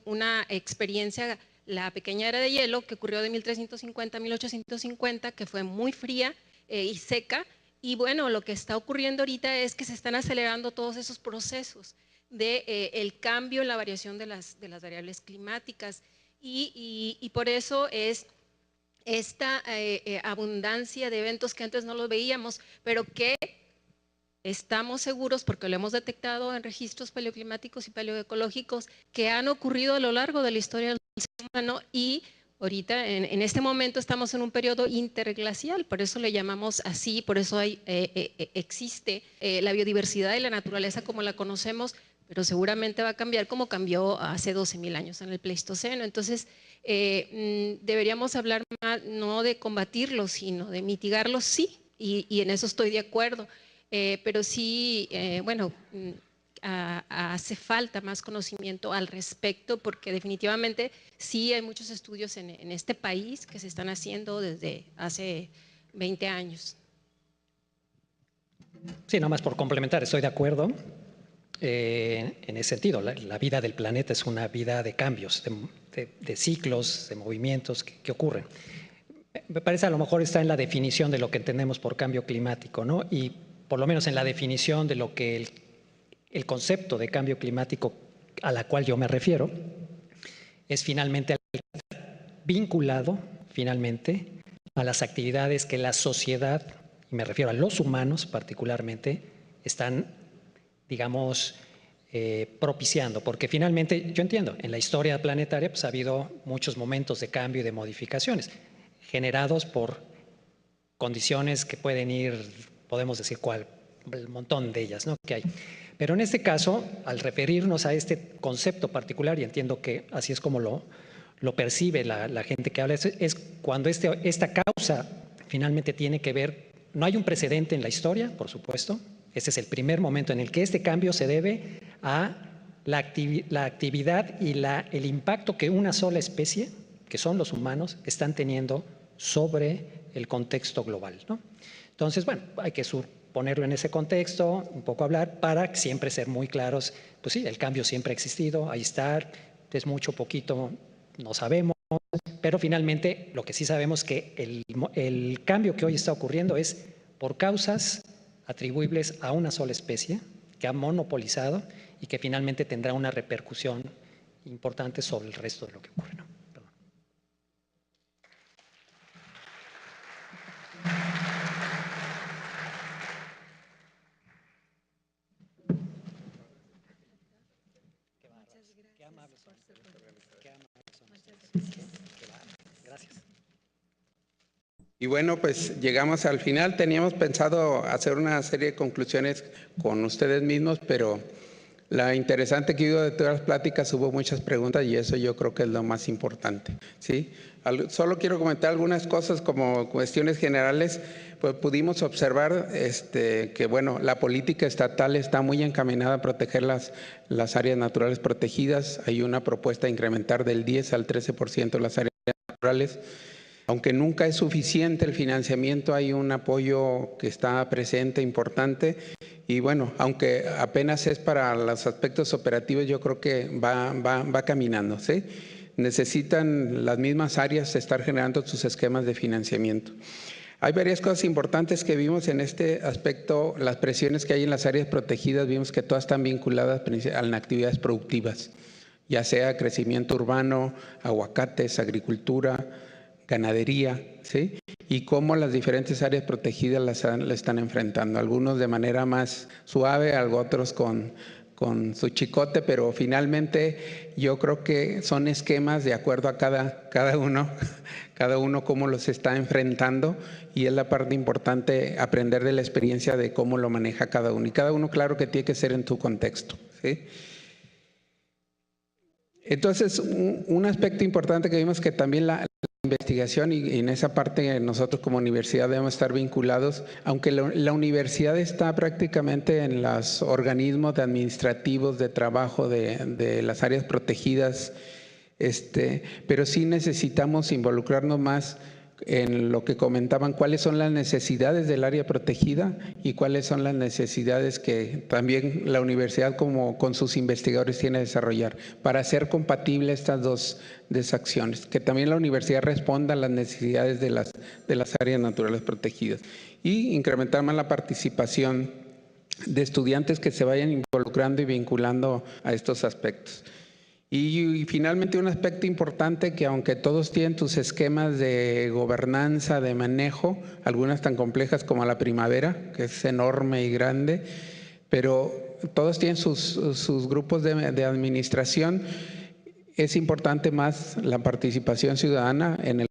una experiencia, la pequeña era de hielo, que ocurrió de 1350 a 1850, que fue muy fría y seca. Y bueno, lo que está ocurriendo ahorita es que se están acelerando todos esos procesos el cambio en la variación de las variables climáticas. Y por eso es esta abundancia de eventos que antes no los veíamos, pero que estamos seguros, porque lo hemos detectado en registros paleoclimáticos y paleoecológicos, que han ocurrido a lo largo de la historia del ser humano. Y ahorita, en este momento, estamos en un periodo interglacial, por eso le llamamos así, por eso existe la biodiversidad y la naturaleza como la conocemos, pero seguramente va a cambiar como cambió hace 12.000 años en el Pleistoceno. Entonces, deberíamos hablar más, no de combatirlo, sino de mitigarlo, sí, y en eso estoy de acuerdo. Pero sí, bueno, hace falta más conocimiento al respecto, porque definitivamente sí hay muchos estudios en este país que se están haciendo desde hace 20 años. Sí, nada más por complementar, estoy de acuerdo en ese sentido. La vida del planeta es una vida de cambios, de ciclos, de movimientos que ocurren. Me parece a lo mejor está en la definición de lo que entendemos por cambio climático, ¿no? Y por lo menos en la definición de lo que el concepto de cambio climático a la cual yo me refiero es finalmente vinculado finalmente a las actividades que la sociedad, y me refiero a los humanos particularmente, están, digamos, propiciando, porque finalmente yo entiendo, en la historia planetaria pues, ha habido muchos momentos de cambio y de modificaciones generados por condiciones que pueden ir, podemos decir cuál, el montón de ellas, ¿no? Que hay. Pero en este caso, al referirnos a este concepto particular, y entiendo que así es como lo percibe la gente que habla, es cuando esta causa finalmente tiene que ver, no hay un precedente en la historia, por supuesto, este es el primer momento en el que este cambio se debe a la actividad y el impacto que una sola especie, que son los humanos, están teniendo sobre el contexto global, ¿no? Entonces, bueno, hay que ponerlo en ese contexto, un poco hablar para siempre ser muy claros. Pues sí, el cambio siempre ha existido, ahí está, es mucho, poquito, no sabemos, pero finalmente lo que sí sabemos es que el cambio que hoy está ocurriendo es por causas atribuibles a una sola especie que ha monopolizado y que finalmente tendrá una repercusión importante sobre el resto de lo que ocurre, ¿no? Gracias. Y bueno, pues llegamos al final. Teníamos pensado hacer una serie de conclusiones con ustedes mismos, pero la interesante que hubo de todas las pláticas, hubo muchas preguntas y eso yo creo que es lo más importante, ¿sí? Solo quiero comentar algunas cosas como cuestiones generales. Pues pudimos observar que, bueno, la política estatal está muy encaminada a proteger las áreas naturales protegidas. Hay una propuesta de incrementar del 10 al 13% las áreas naturales. Aunque nunca es suficiente el financiamiento, hay un apoyo que está presente, importante. Y bueno, aunque apenas es para los aspectos operativos, yo creo que va caminando, ¿sí? Necesitan las mismas áreas estar generando sus esquemas de financiamiento. Hay varias cosas importantes que vimos en este aspecto. Las presiones que hay en las áreas protegidas, vimos que todas están vinculadas a las actividades productivas, ya sea crecimiento urbano, aguacates, agricultura, ganadería, ¿sí? Y cómo las diferentes áreas protegidas la están enfrentando. Algunos de manera más suave, otros con su chicote, pero finalmente yo creo que son esquemas de acuerdo a cada uno cómo los está enfrentando, y es la parte importante aprender de la experiencia de cómo lo maneja cada uno. Y cada uno, claro que tiene que ser en tu contexto, ¿sí? Entonces, un aspecto importante que vimos que también la investigación, y en esa parte nosotros como universidad debemos estar vinculados, aunque la universidad está prácticamente en los organismos administrativos de trabajo de las áreas protegidas, pero sí necesitamos involucrarnos más en lo que comentaban, cuáles son las necesidades del área protegida y cuáles son las necesidades que también la universidad como con sus investigadores tiene que desarrollar para hacer compatibles estas dos acciones, que también la universidad responda a las necesidades de las áreas naturales protegidas y incrementar más la participación de estudiantes que se vayan involucrando y vinculando a estos aspectos. Y finalmente un aspecto importante que aunque todos tienen sus esquemas de gobernanza, de manejo, algunas tan complejas como la primavera, que es enorme y grande, pero todos tienen sus grupos de administración, es importante más la participación ciudadana en el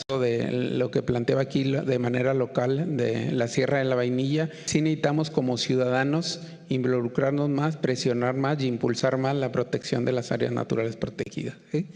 de lo que planteaba aquí de manera local de la Sierra de la Vainilla, sí necesitamos como ciudadanos involucrarnos más, presionar más y impulsar más la protección de las áreas naturales protegidas, ¿sí?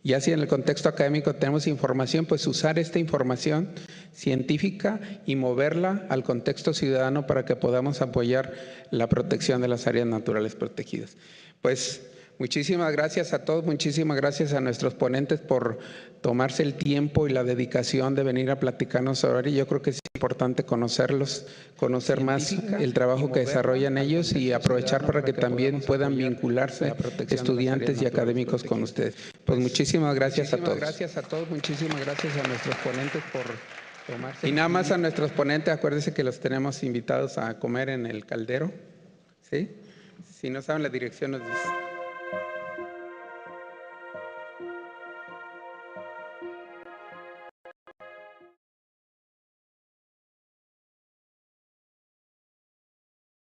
Y así en el contexto académico tenemos información, pues usar esta información científica y moverla al contexto ciudadano para que podamos apoyar la protección de las áreas naturales protegidas. Pues muchísimas gracias a todos, muchísimas gracias a nuestros ponentes por tomarse el tiempo y la dedicación de venir a platicarnos sobre ello. Yo creo que es importante conocerlos, conocer más el trabajo que desarrollan ellos y aprovechar para que también puedan vincularse estudiantes y académicos con ustedes. Pues muchísimas gracias a todos. Gracias a todos, muchísimas gracias a nuestros ponentes por tomarse. Y nada más a nuestros ponentes, acuérdense que los tenemos invitados a comer en el Caldero, ¿sí? Si no saben la dirección nos dicen.